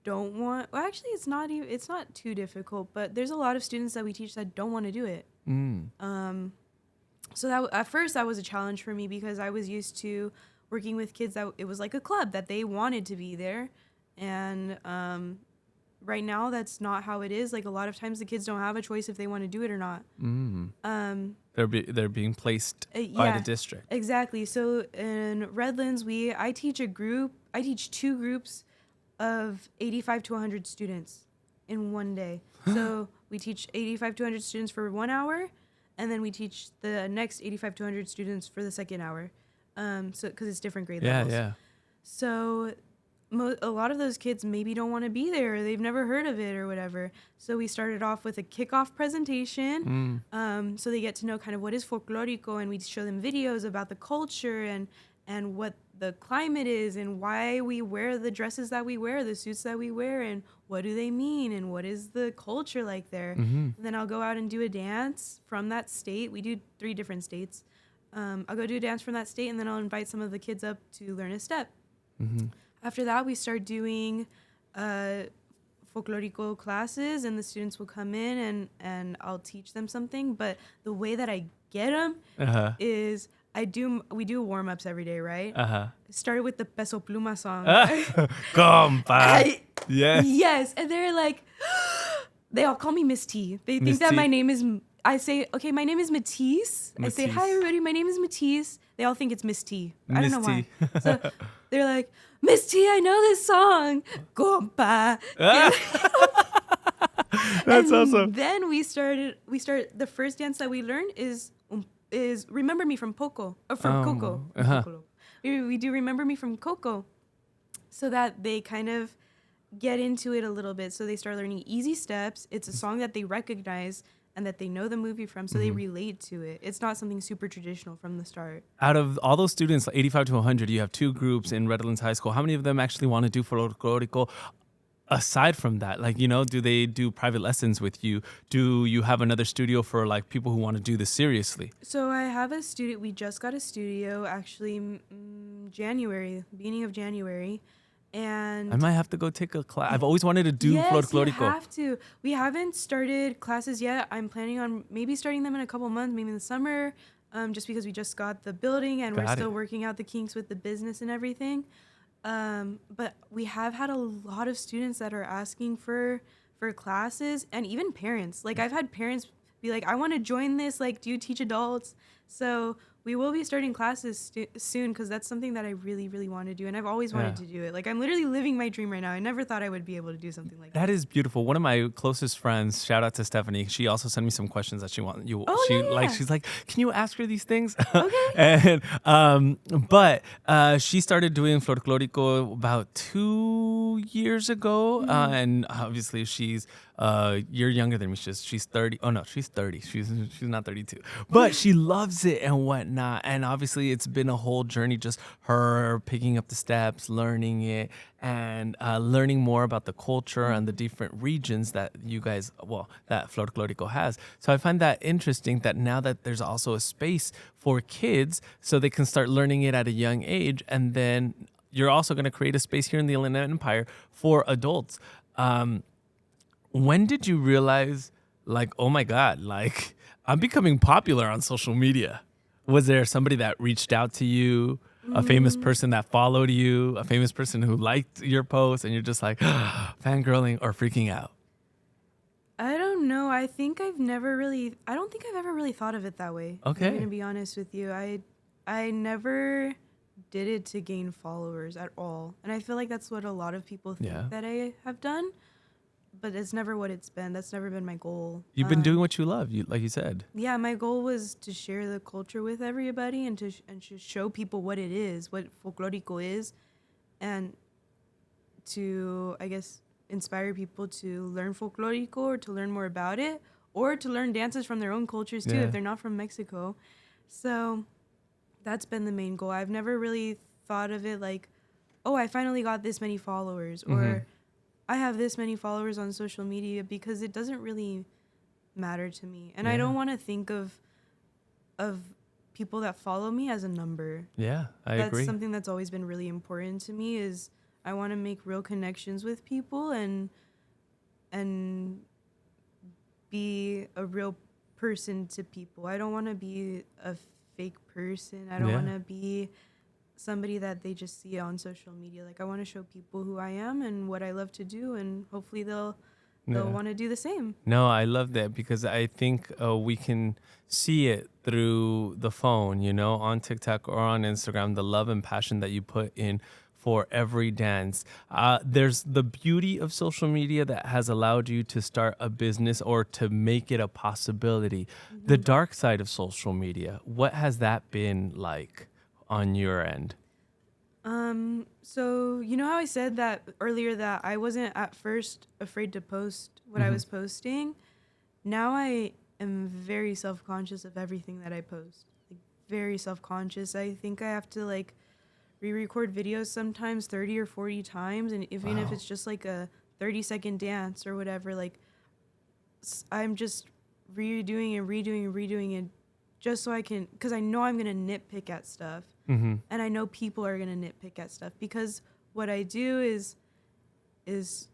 don't want. Well, actually, it's not even. It's not too difficult, but there's a lot of students that we teach that don't want to do it. So that at first that was a challenge for me because I was used to working with kids that it was like a club that they wanted to be there, and right now that's not how it is. Like a lot of times the kids don't have a choice if they want to do it or not. They're being placed by the district. Exactly. So in Redlands, I teach two groups of 85 to 100 students in one day. So we teach 85 to 100 students for 1 hour, and then we teach the next 85 to 100 students for the second hour. So because it's different grade levels. Yeah. So a lot of those kids maybe don't want to be there, or they've never heard of it or whatever. So we started off with a kickoff presentation. So they get to know kind of what is folklórico, and we show them videos about the culture and what the climate is and why we wear the dresses that we wear, the suits that we wear, and what do they mean and what is the culture like there. And then I'll go out and do a dance from that state. We do 3 different states. I'll go do a dance from that state, and then I'll invite some of the kids up to learn a step. After that, we start doing folklorico classes, and the students will come in and I'll teach them something. But the way that I get them is we do warm-ups every day, right? Started with the Peso Pluma song. Compa. Yes. Yes. And they're like, they all call me Miss T. They think Miss that T. my name is, I say, okay, my name is Matisse. I say, hi, everybody, my name is Matisse. They all think it's Miss T. I don't know why. So they're like, Miss T, I know this song. Compa. That's awesome. Then we start the first dance that we learn is Remember Me from Coco. We do Remember Me from Coco, so that they kind of get into it a little bit. So they start learning easy steps. It's a song that they recognize and that they know the movie from, so they relate to it. It's not something super traditional from the start. Out of all those students, like 85 to 100, you have 2 groups in Redlands High School. How many of them actually want to do folklorico? Aside from that, like, do they do private lessons with you? Do you have another studio for like people who want to do this seriously? So I have a studio. We just got a studio actually beginning of January. And I might have to go take a class. I've always wanted to do folklorico. Yes, you have to. We haven't started classes yet. I'm planning on maybe starting them in a couple months, maybe in the summer, just because we just got the building and we're still working out the kinks with the business and everything. But we have had a lot of students that are asking for classes, and even parents. Like I've had parents be like, I want to join this. Like, do you teach adults? So we will be starting classes soon, because that's something that I really, really want to do. And I've always wanted to do it. Like, I'm literally living my dream right now. I never thought I would be able to do something like that. That is beautiful. One of my closest friends, shout out to Stephanie, she also sent me some questions that she wants. She's like, can you ask her these things? Okay. But she started doing folklorico about 2 years ago. And obviously she's you're younger than me. She's 30. Oh no, she's 30. She's not 32. But she loves it and whatnot. And obviously it's been a whole journey, just her picking up the steps, learning it, and learning more about the culture and the different regions that that folklorico has. So I find that interesting that now that there's also a space for kids so they can start learning it at a young age, and then you're also going to create a space here in the Inland Empire for adults. When did you realize, like, oh my God, like, I'm becoming popular on social media? Was there somebody that reached out to you, a famous person that followed you, a famous person who liked your post, and you're just like fangirling or freaking out? I don't know. I don't think I've ever really thought of it that way. Okay. I'm going to be honest with you. I never did it to gain followers at all. And I feel like that's what a lot of people think that I have done. But it's never what it's been. That's never been my goal. You've been doing what you love, like you said. Yeah, my goal was to share the culture with everybody and to show people what it is, what folklorico is, and to, I guess, inspire people to learn folklorico or to learn more about it, or to learn dances from their own cultures too, if they're not from Mexico. So that's been the main goal. I've never really thought of it like, oh, I finally got this many followers, or I have this many followers on social media, because it doesn't really matter to me. And I don't want to think of people that follow me as a number. Yeah, I agree. That's something that's always been really important to me, is I want to make real connections with people and be a real person to people. I don't want to be a fake person. I don't Yeah. want to be somebody that they just see on social media. Like I want to show people who I am and what I love to do, and hopefully they'll Yeah. want to do the same. No, I love that because I think we can see it through the phone, on TikTok or on Instagram, the love and passion that you put in for every dance. There's the beauty of social media that has allowed you to start a business or to make it a possibility. The dark side of social media, what has that been like on your end? So you know how I said that earlier that I wasn't at first afraid to post what I was posting? Now I am very self-conscious of everything that I post. Like very self-conscious. I think I have to like re-record videos sometimes 30 or 40 times, and even if Wow. it's just like a 30-second dance or whatever, like I'm just redoing and redoing and redoing it just so I can, because I know I'm going to nitpick at stuff. And I know people are going to nitpick at stuff because what I do is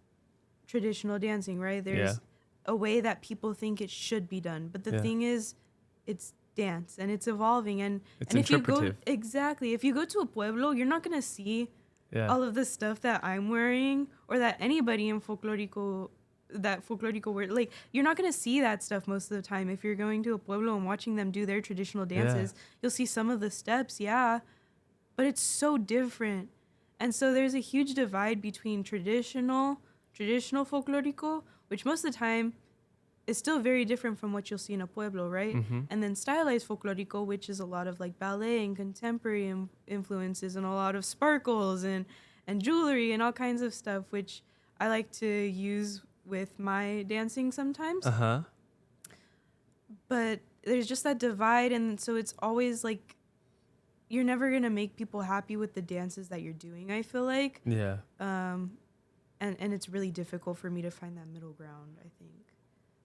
traditional dancing, right? There's a way that people think it should be done. But the thing is, it's dance and it's evolving. And if you go, exactly, if you go to a pueblo, you're not going to see all of the stuff that I'm wearing or that anybody in folklorico wear. Like, you're not going to see that stuff most of the time. If you're going to a pueblo and watching them do their traditional dances, you'll see some of the steps, but it's so different. And so there's a huge divide between traditional folklorico, which most of the time is still very different from what you'll see in a pueblo, right? And then stylized folklorico, which is a lot of like ballet and contemporary influences and a lot of sparkles and jewelry and all kinds of stuff, which I like to use with my dancing sometimes. But there's just that divide, and so it's always like you're never gonna make people happy with the dances that you're doing, I feel like. And it's really difficult for me to find that middle ground, I think.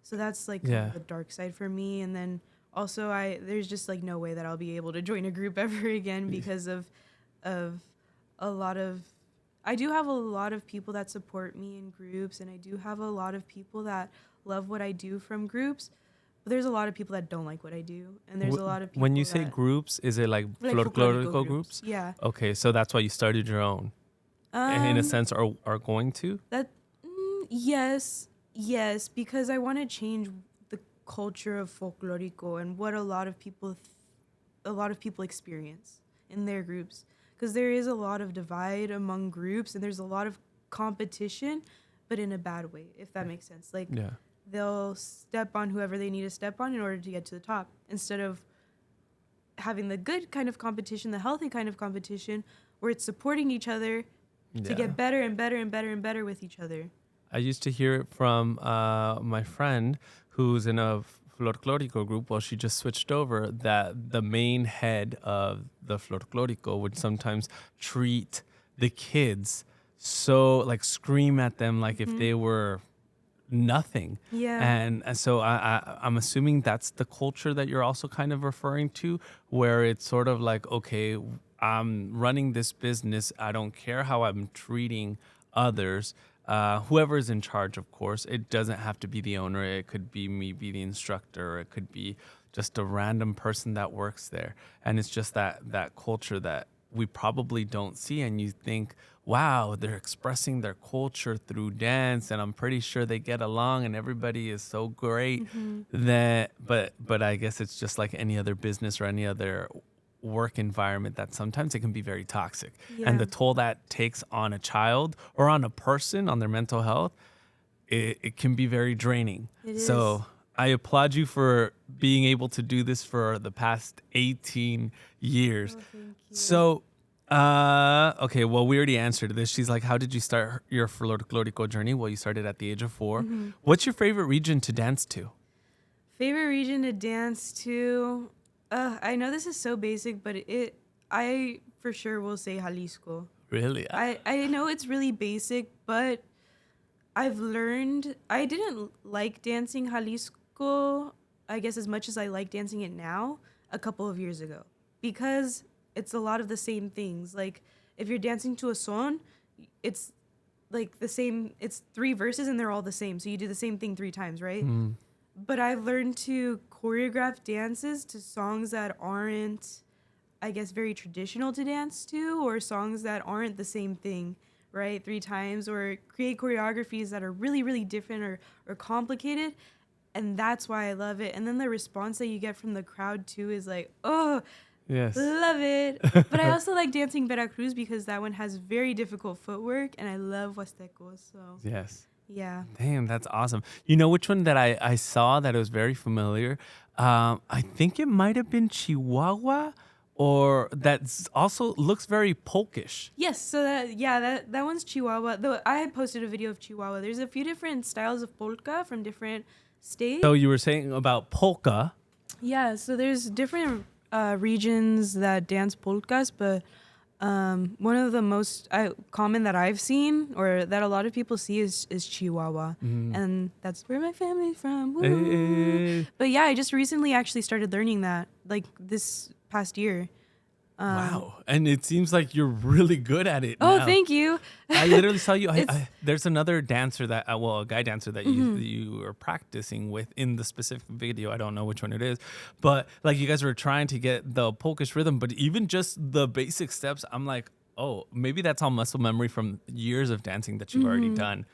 So that's like kind of the dark side for me. And then also there's just like no way that I'll be able to join a group ever again because of a lot of, I do have a lot of people that support me in groups, and I do have a lot of people that love what I do from groups. But there's a lot of people that don't like what I do, and there's a lot of people. When you say groups, is it like folklorico groups? Yeah. Okay, so that's why you started your own, in a sense, or are going to? Yes, because I want to change the culture of folklorico and what a lot of people experience in their groups. Because there is a lot of divide among groups, and there's a lot of competition, but in a bad way, if that makes sense. Like, they'll step on whoever they need to step on in order to get to the top, instead of having the good kind of competition, the healthy kind of competition, where it's supporting each other to get better and better and better and better with each other. I used to hear it from my friend who's in a folklorico group. Well, she just switched over, that the main head of the folklorico would sometimes treat the kids so, like, scream at them like if they were nothing. And so I'm assuming that's the culture that you're also kind of referring to, where it's sort of like, okay, I'm running this business. I don't care how I'm treating others. Whoever is in charge, of course. It doesn't have to be the owner. It could be me, be the instructor. It could be just a random person that works there. And it's just that culture that we probably don't see. And you think, wow, they're expressing their culture through dance, and I'm pretty sure they get along and everybody is so great. But I guess it's just like any other business or any other work environment, that sometimes it can be very toxic. And the toll that takes on a child or on a person, on their mental health, it can be very draining. So I applaud you for being able to do this for the past 18 years. Thank you. So, okay, well, we already answered this. She's like, how did you start your folklorico journey? Well, you started at the age of 4. What's your favorite region to dance to? Favorite region to dance to? I know this is so basic, but I for sure will say Jalisco. Really? I know it's really basic, but I've learned, I didn't like dancing Jalisco, I guess, as much as I like dancing it now, a couple of years ago, because it's a lot of the same things. Like, if you're dancing to a son, it's like the same, it's 3 verses and they're all the same. So you do the same thing 3 times, right? But I've learned to choreograph dances to songs that aren't, I guess, very traditional to dance to, or songs that aren't the same thing, right? 3 times, or create choreographies that are really, really different or complicated. And that's why I love it. And then the response that you get from the crowd too is like, oh, Yes. love it. But I also like dancing Veracruz because that one has very difficult footwork, and I love Huastecos. So Yes. yeah. Damn, that's awesome. You know which one that I saw that was very familiar? I think it might have been Chihuahua, or that also looks very polkish. Yes, so that one's Chihuahua. Though I had posted a video of Chihuahua. There's a few different styles of polka from different states. So you were saying about polka. Yeah, so there's different regions that dance polkas, but one of the most common that I've seen, or that a lot of people see, is Chihuahua, and that's where my family's from. Woo. Hey. But yeah, I just recently actually started learning that, like this past year. Wow. And it seems like you're really good at it Oh, now. thank you. I literally saw you. There's another dancer that, a guy dancer that you were practicing with in the specific video. I don't know which one it is, but like you guys were trying to get the polkish rhythm, but even just the basic steps, I'm like, oh, maybe that's all muscle memory from years of dancing that you've already done.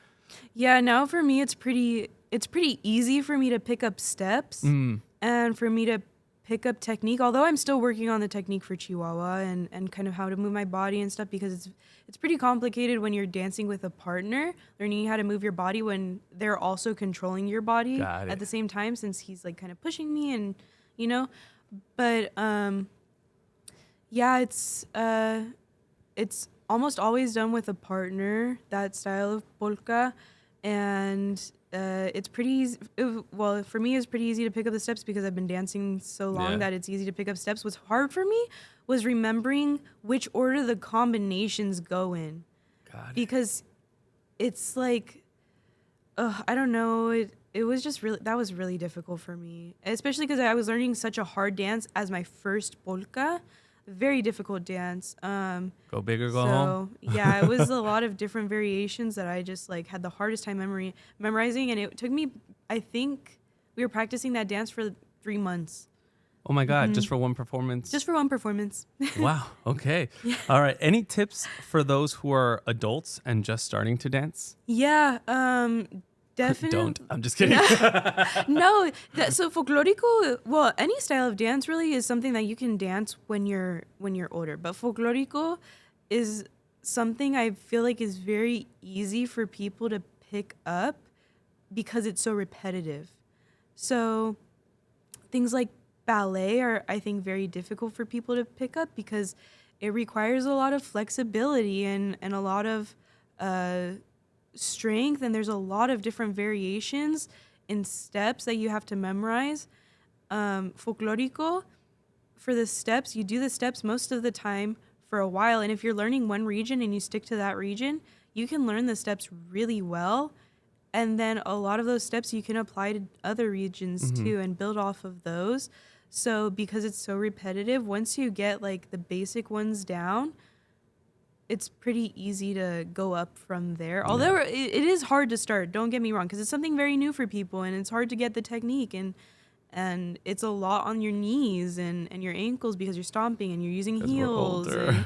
Yeah, now for me it's pretty easy for me to pick up steps and for me to pick up technique, although I'm still working on the technique for Chihuahua and kind of how to move my body and stuff, because it's pretty complicated when you're dancing with a partner, learning how to move your body when they're also controlling your body at the same time, since he's like kind of pushing me, and but yeah, it's almost always done with a partner, that style of polka, and it's pretty easy. Well, for me, it's pretty easy to pick up the steps because I've been dancing so long that it's easy to pick up steps. What's hard for me was remembering which order the combinations go in. Got it. Because it's like, I don't know. It was just that was really difficult for me, especially because I was learning such a hard dance as my first polka. Very difficult dance. Go big or go home. Yeah, it was a lot of different variations that I just like had the hardest time memorizing, and it took me, I think we were practicing that dance for 3 months. Oh my God, just for one performance? Just for one performance. Wow, okay. All right, any tips for those who are adults and just starting to dance? Yeah, definitely. Don't. I'm just kidding. No, so folklórico, well, any style of dance really is something that you can dance when you're older. But folklórico is something I feel like is very easy for people to pick up because it's so repetitive. So things like ballet are, I think, very difficult for people to pick up because it requires a lot of flexibility and a lot of strength, and there's a lot of different variations in steps that you have to memorize. Folklórico, for the steps, you do the steps most of the time for a while, and if you're learning one region and you stick to that region, you can learn the steps really well, and then a lot of those steps you can apply to other regions too and build off of those. So because it's so repetitive, once you get like the basic ones down, it's pretty easy to go up from there. Although it is hard to start, don't get me wrong, because it's something very new for people, and it's hard to get the technique, and it's a lot on your knees and your ankles because you're stomping and you're using heels. And,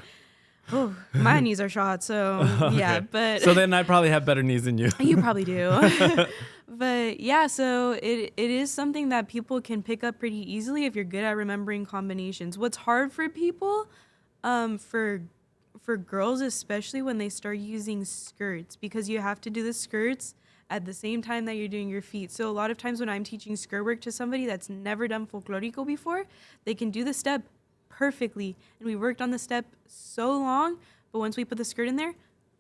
my knees are shot, so yeah. But so then I probably have better knees than you. You probably do. But yeah, so it is something that people can pick up pretty easily if you're good at remembering combinations. What's hard for people, for girls, especially when they start using skirts, because you have to do the skirts at the same time that you're doing your feet. So a lot of times when I'm teaching skirt work to somebody that's never done folklórico before, they can do the step perfectly. And we worked on the step so long, but once we put the skirt in there,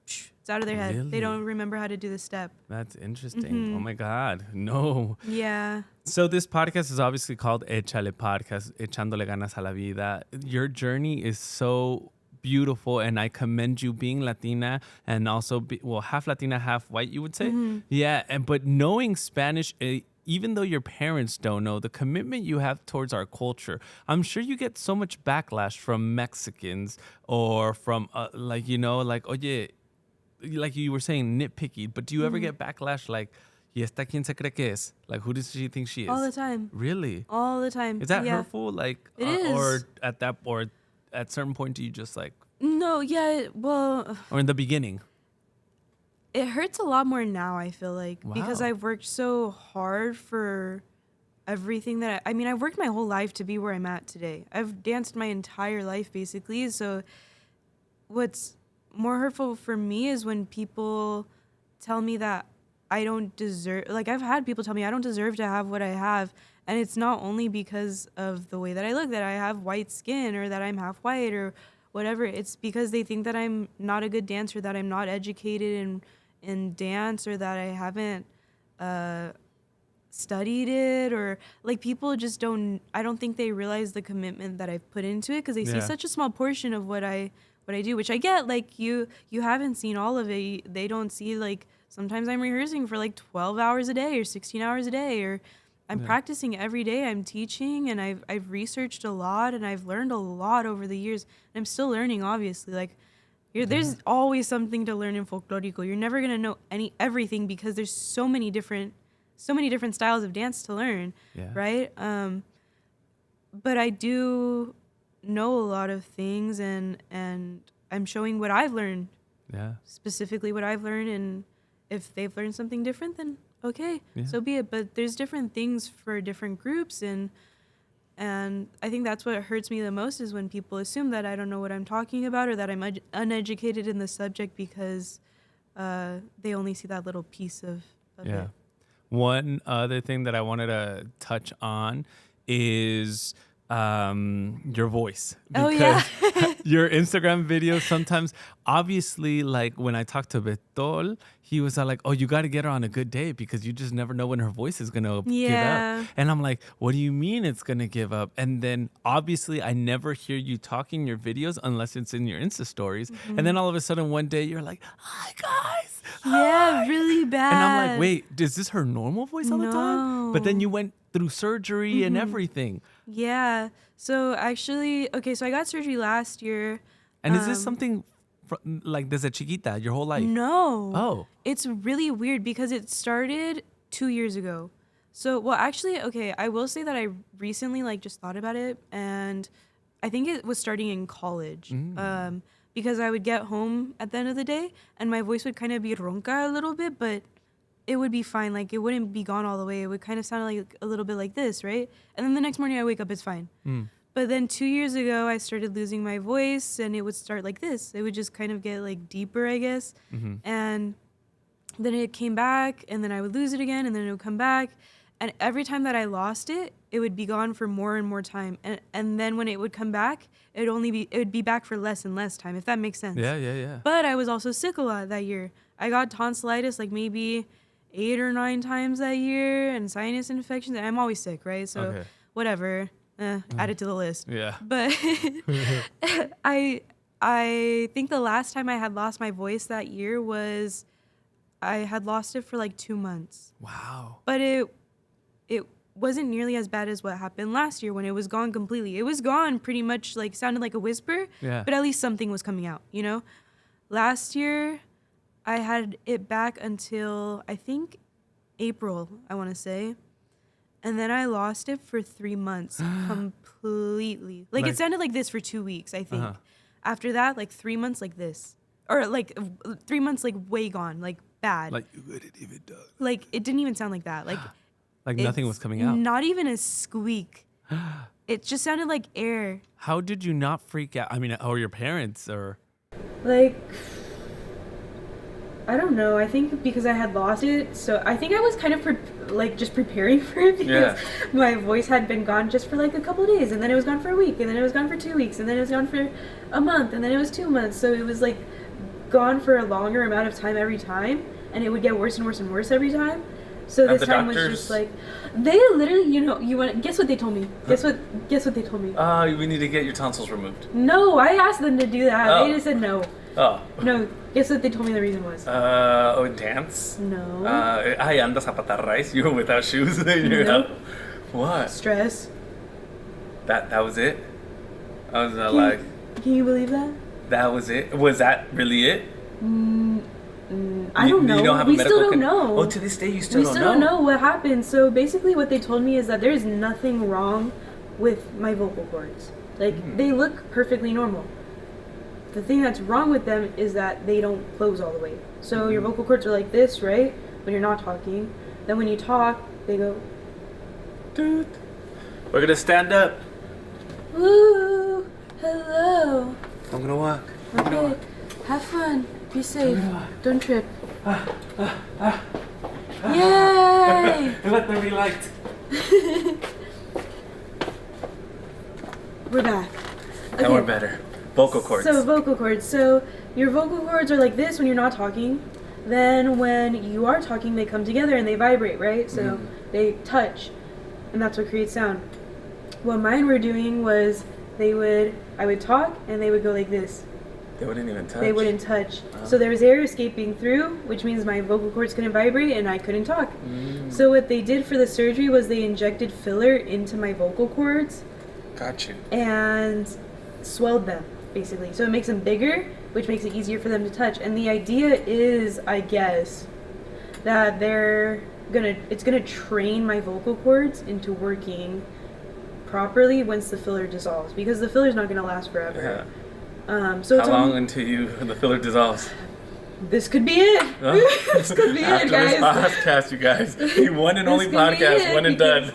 it's out of their head. Really? They don't remember how to do the step. That's interesting. Oh my God. No. Yeah. So this podcast is obviously called Echale Podcast, Echándole Ganas a la Vida. Your journey is so beautiful, and I commend you being Latina and also half Latina, half white, you would say. Yeah, but knowing Spanish, even though your parents don't know, the commitment you have towards our culture, I'm sure you get so much backlash from Mexicans or from oye, like you were saying, nitpicky, but do you ever get backlash like, ¿Y esta quién se cree que es? Like, who does she think she is? All the time. Really? All the time. Is that yeah. hurtful? Like, It is. Or at certain point do you just like? No, yeah, well. Or in the beginning? It hurts a lot more now, I feel like, because Wow. I've worked so hard for everything that I mean, I've worked my whole life to be where I'm at today. I've danced my entire life, basically. So what's more hurtful for me is when people tell me that I don't deserve, like I've had people tell me I don't deserve to have what I have. And it's not only because of the way that I look, that I have white skin or that I'm half white or whatever. It's because they think that I'm not a good dancer, that I'm not educated in dance, or that I haven't studied it, or like people just I don't think they realize the commitment that I've put into it, because they see such a small portion of what I do, which I get. Like you haven't seen all of it. They don't see, like, sometimes I'm rehearsing for like 12 hours a day or 16 hours a day, or I'm practicing every day. I'm teaching, and I've researched a lot, and I've learned a lot over the years, and I'm still learning, obviously. Like there's always something to learn in Folklórico. You're never gonna know everything, because there's so many different styles of dance to learn, right? But I do know a lot of things, and I'm showing what I've learned. Yeah. Specifically what I've learned, and if they've learned something different, then okay, so be it. But there's different things for different groups, and I think that's what hurts me the most, is when people assume that I don't know what I'm talking about, or that I'm uneducated in the subject, because they only see that little piece of it. One other thing that I wanted to touch on is your voice. Because your Instagram videos sometimes, obviously, like when I talked to Betol, he was like, oh, you got to get her on a good day, because you just never know when her voice is going to give up. And I'm like, what do you mean it's going to give up? And then obviously I never hear you talking in your videos unless it's in your Insta stories. And then all of a sudden one day you're like, hi guys. Yeah, really bad. And I'm like, wait, is this her normal voice all the time? But then you went through surgery and everything. Yeah. So actually, okay, so I got surgery last year. And is this something like desde chiquita, your whole life? No. Oh. It's really weird, because it started 2 years ago. So, well, actually, okay, I will say that I recently just thought about it, and I think it was starting in college. Because I would get home at the end of the day, and my voice would kind of be ronca a little bit, but it would be fine. Like, it wouldn't be gone all the way. It would kind of sound like a little bit like this, right? And then the next morning I wake up, it's fine. But then 2 years ago, I started losing my voice, and it would start like this. It would just kind of get deeper, I guess. And then it came back, and then I would lose it again, and then it would come back. And every time that I lost it, it would be gone for more and more time. And then when it would come back, it would be back for less and less time, if that makes sense. Yeah. But I was also sick a lot that year. I got tonsillitis maybe 8 or 9 times that year, and sinus infections. And I'm always sick, right? So whatever. Add it to the list. Yeah. But I think the last time I had lost my voice that year was, I had lost it for 2 months. Wow. But it wasn't nearly as bad as what happened last year, when it was gone completely. It was gone pretty much, sounded like a whisper, but at least something was coming out, you know? Last year, I had it back until, I think, April, I want to say. And then I lost it for 3 months completely. It sounded like this for 2 weeks, I think. After that, 3 months like this. Or 3 months way gone, bad. It didn't even sound like that. Nothing was coming out. Not even a squeak. It just sounded like air. How did you not freak out? I mean, or your parents, or? I don't know. I think because I had lost it, so I think I was kind of just preparing for it, because my voice had been gone just for a couple of days, and then it was gone for a week, and then it was gone for 2 weeks, and then it was gone for a month, and then it was 2 months. So it was gone for a longer amount of time every time, and it would get worse and worse and worse every time. So this time was just they literally, you want guess what they told me? Guess what they told me? We need to get your tonsils removed. No, I asked them to do that. Oh. They just said no. Oh. No, guess what they told me the reason was? Dance? No. Andas a patarrais. You were without shoes. Nope. What? Stress. That was it? I was Can you believe that? That was it? Was that really it? I don't know. You don't have We a medical still don't know. Oh, to this day you still We don't still know? don't know what happened. So basically what they told me is that there's nothing wrong with my vocal cords. Like, they look perfectly normal. The thing that's wrong with them is that they don't close all the way. So your vocal cords are like this, right? When you're not talking. Then when you talk, they go... Dude. We're gonna stand up. Ooh, hello. I'm gonna walk. Okay, have fun. Be safe. Don't trip. Yay! Let them be liked. We're back. Okay. Now we're better. Vocal cords. So vocal cords. So your vocal cords are like this when you're not talking. Then when you are talking, they come together and they vibrate, right? So they touch, and that's what creates sound. What mine were doing was I would talk and they would go like this. They wouldn't even touch. They wouldn't touch. So there was air escaping through, which means my vocal cords couldn't vibrate and I couldn't talk. So what they did for the surgery was they injected filler into my vocal cords. Got you. And swelled them, basically. So it makes them bigger, which makes it easier for them to touch. And the idea is, I guess, that it's gonna train my vocal cords into working properly once the filler dissolves, because the filler's not gonna last forever. Yeah. So how long until the filler dissolves? This could be it. This could be it, guys. After this podcast, you guys. The one and only This could be podcast, it, one and done.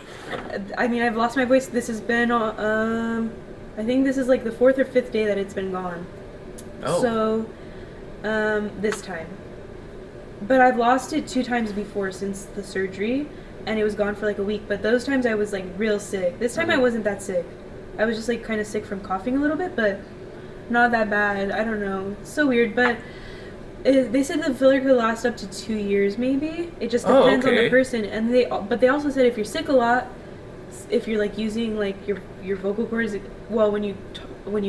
I mean, I've lost my voice. This has been, I think this is like the 4th or 5th day that it's been gone. Oh. So, this time. But I've lost it 2 times before since the surgery, and it was gone for like a week. But those times I was like real sick. This time I wasn't that sick. I was just like kind of sick from coughing a little bit, but not that bad. I don't know. It's so weird, but they said the filler could last up to 2 years, maybe. It just depends on the person. And but they also said if you're sick a lot, if you're like using like your vocal cords, well, when you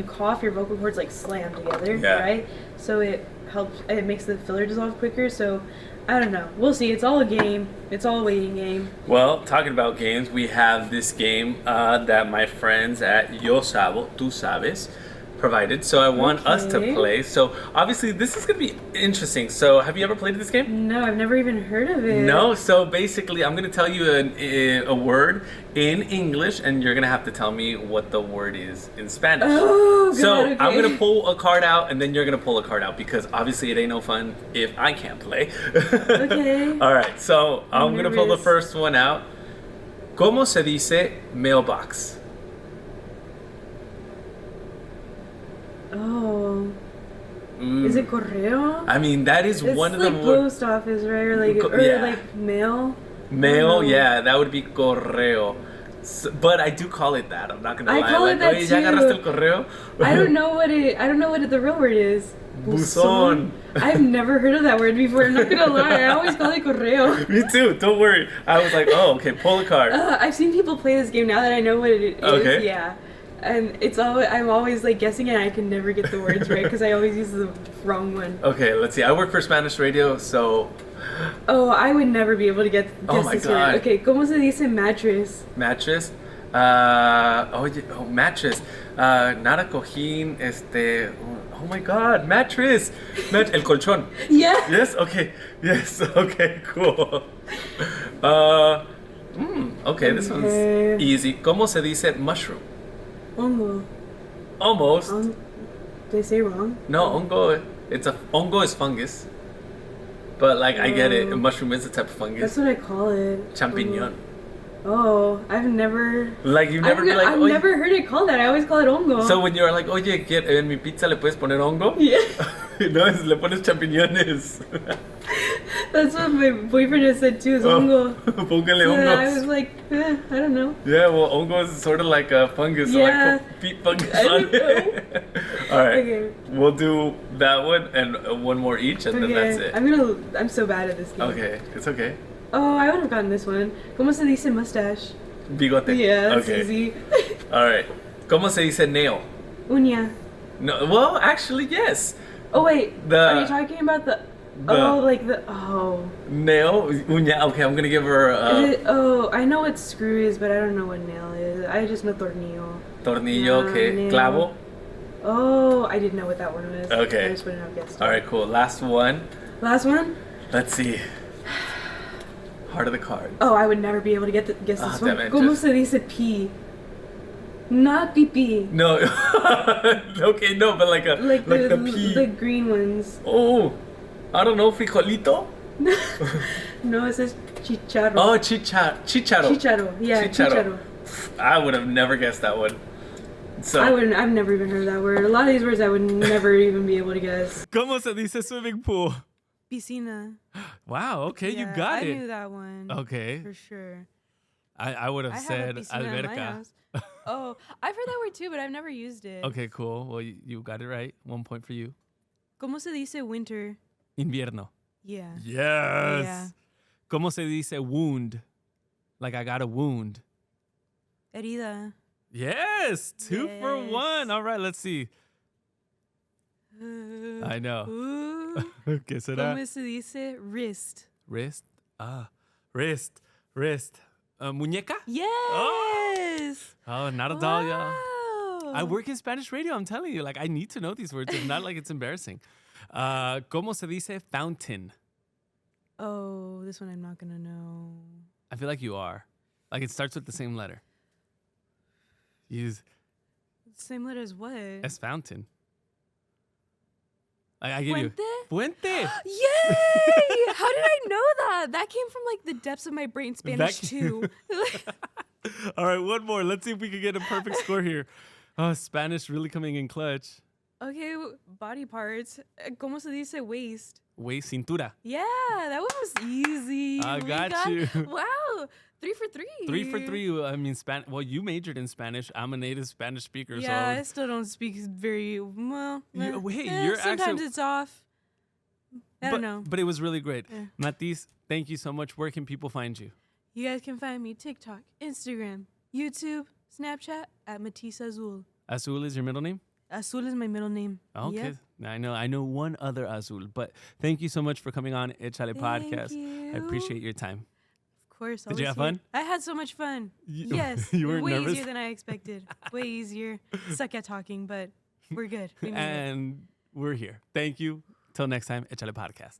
cough, your vocal cords like slam together, right? So it helps. It makes the filler dissolve quicker. So I don't know. We'll see. It's all a game. It's all a waiting game. Well, talking about games, we have this game that my friends at Yo Sabo, Tu Sabes, provided. So I want us to play. So obviously this is going to be interesting. So have you ever played this game? No, I've never even heard of it. No. So basically I'm going to tell you a word in English and you're going to have to tell me what the word is in Spanish. Oh, God, so okay. I'm going to pull a card out and then you're going to pull a card out because obviously it ain't no fun if I can't play. Okay. All right. So I'm going to pull the nervous. first one out. ¿Cómo se dice mailbox? Oh. Is it correo? I mean, that is It's one of like the words. post office, right? Or like, like mail. Mail, yeah, that would be correo. But I do call it that. I'm not gonna lie. I call it that Oye, ¿ya too. agarraste el correo? I don't know what the real word is. Buzón. I've never heard of that word before. I'm not gonna lie. I always call it correo. Me too. Don't worry. I was like, oh, okay, pull a card. I've seen people play this game now that I know what it is. Okay. Yeah. And I'm always like guessing it. And I can never get the words right because I always use the wrong one. Okay, let's see. I work for Spanish radio, so. Oh, I would never be able to guess my this God. word. Okay, ¿cómo se dice mattress? Mattress. Mattress. Not a cojín. Oh my God, mattress. El colchón. Yeah. Yes. Okay. Yes. Okay. Cool. Okay, this one's easy. ¿Cómo se dice mushroom? Hongo. Almost. Did I say wrong? No, hongo. Hongo is fungus. But like I get it. A mushroom is a type of fungus. That's what I call it. Champignon. Oh, I've never. Like you've never been like. I've never heard it called that. I always call it hongo. So when you're like, oye, en mi pizza le puedes poner hongo? Yeah. No, le pones champiñones. That's what my boyfriend has said too. Is hongo. Póngale So hongos. I was like, I don't know. Yeah, well, hongo is sort of like a fungus. Yeah. So like put fungus I on don't know. it. All right. Okay. We'll do that one and one more each, and then that's it. I'm so bad at this game. Okay, it's okay. Oh, I would have gotten this one. ¿Cómo se dice mustache? Bigote. Yeah, that's okay. easy. All right. ¿Cómo se dice nail? Uña. No. Well, actually, yes. Oh wait. The- Are you talking about the? Nail. Uña. Okay, I'm gonna give her. I know what screw is, but I don't know what nail is. I just know tornillo. Tornillo. Okay. Nail. Clavo. Oh, I didn't know what that one was. Okay. I just wouldn't have guessed. All right. Cool. Last one. Last one? Let's see. Heart of the card. Oh, I would never be able to guess this one. Damn it, ¿Cómo se dice pee? Not pee. No. Okay, no, but like the pea. The green ones. Oh, I don't know, frijolito? No, it says chicharro. Oh, chicharo. Chicharo. Yeah, chicharo. I would have never guessed that one. So, I've never even heard that word. A lot of these words I would never even be able to guess. ¿Cómo se dice swimming pool? Piscina. Wow, okay, you Yeah, got I it. knew that one. Okay. For sure. I would have I said have a piscina in my alberca. house. Oh, I've heard that word too, but I've never used it. Okay, cool. Well, you got it right. 1 point for you. ¿Cómo se dice winter? Invierno. Yeah. Yes. Yeah. ¿Cómo se dice wound? Like I got a wound. Herida. Yes. 2 for Yes. 1. All right, let's see. I know. ¿Qué será? ¿Cómo se dice wrist? Wrist. Wrist. Muñeca? Yes. Oh, not a doll, y'all. Wow. I work in Spanish radio. I'm telling you, like I need to know these words. If not, like it's embarrassing. ¿Cómo se dice fountain? Oh, this one I'm not gonna know. I feel like you are. Like it starts with the same letter. Use Same letter as what? as fountain. I give Puente? you Puente. Yay! How did I know that? That came from like the depths of my brain. Spanish too. All right, one more. Let's see if we can get a perfect score here. Oh, Spanish really coming in clutch. Okay, body parts. ¿Cómo se dice waist? Waist, cintura. Yeah, that one was easy. I We got you. Wow, 3 for 3. 3 for 3. I mean, Well, you majored in Spanish. I'm a native Spanish speaker, Yeah, I so. still don't speak very well. Your sometimes accent. it's off. I don't know. But it was really great. Yeah. Matisse, thank you so much. Where can people find you? You guys can find me TikTok, Instagram, YouTube, Snapchat at Matisse Azul. Azul is your middle name? Azul is my middle name. Okay. Yep. I know one other Azul, but thank you so much for coming on Echale Thank podcast. you. I appreciate your time. Of course. Did you have fun? I had so much fun. Yes. You weren't way nervous? easier than I expected. Way easier. Suck at talking, but we're good. We made it. And we're here. Thank you. Till next time, Echale podcast.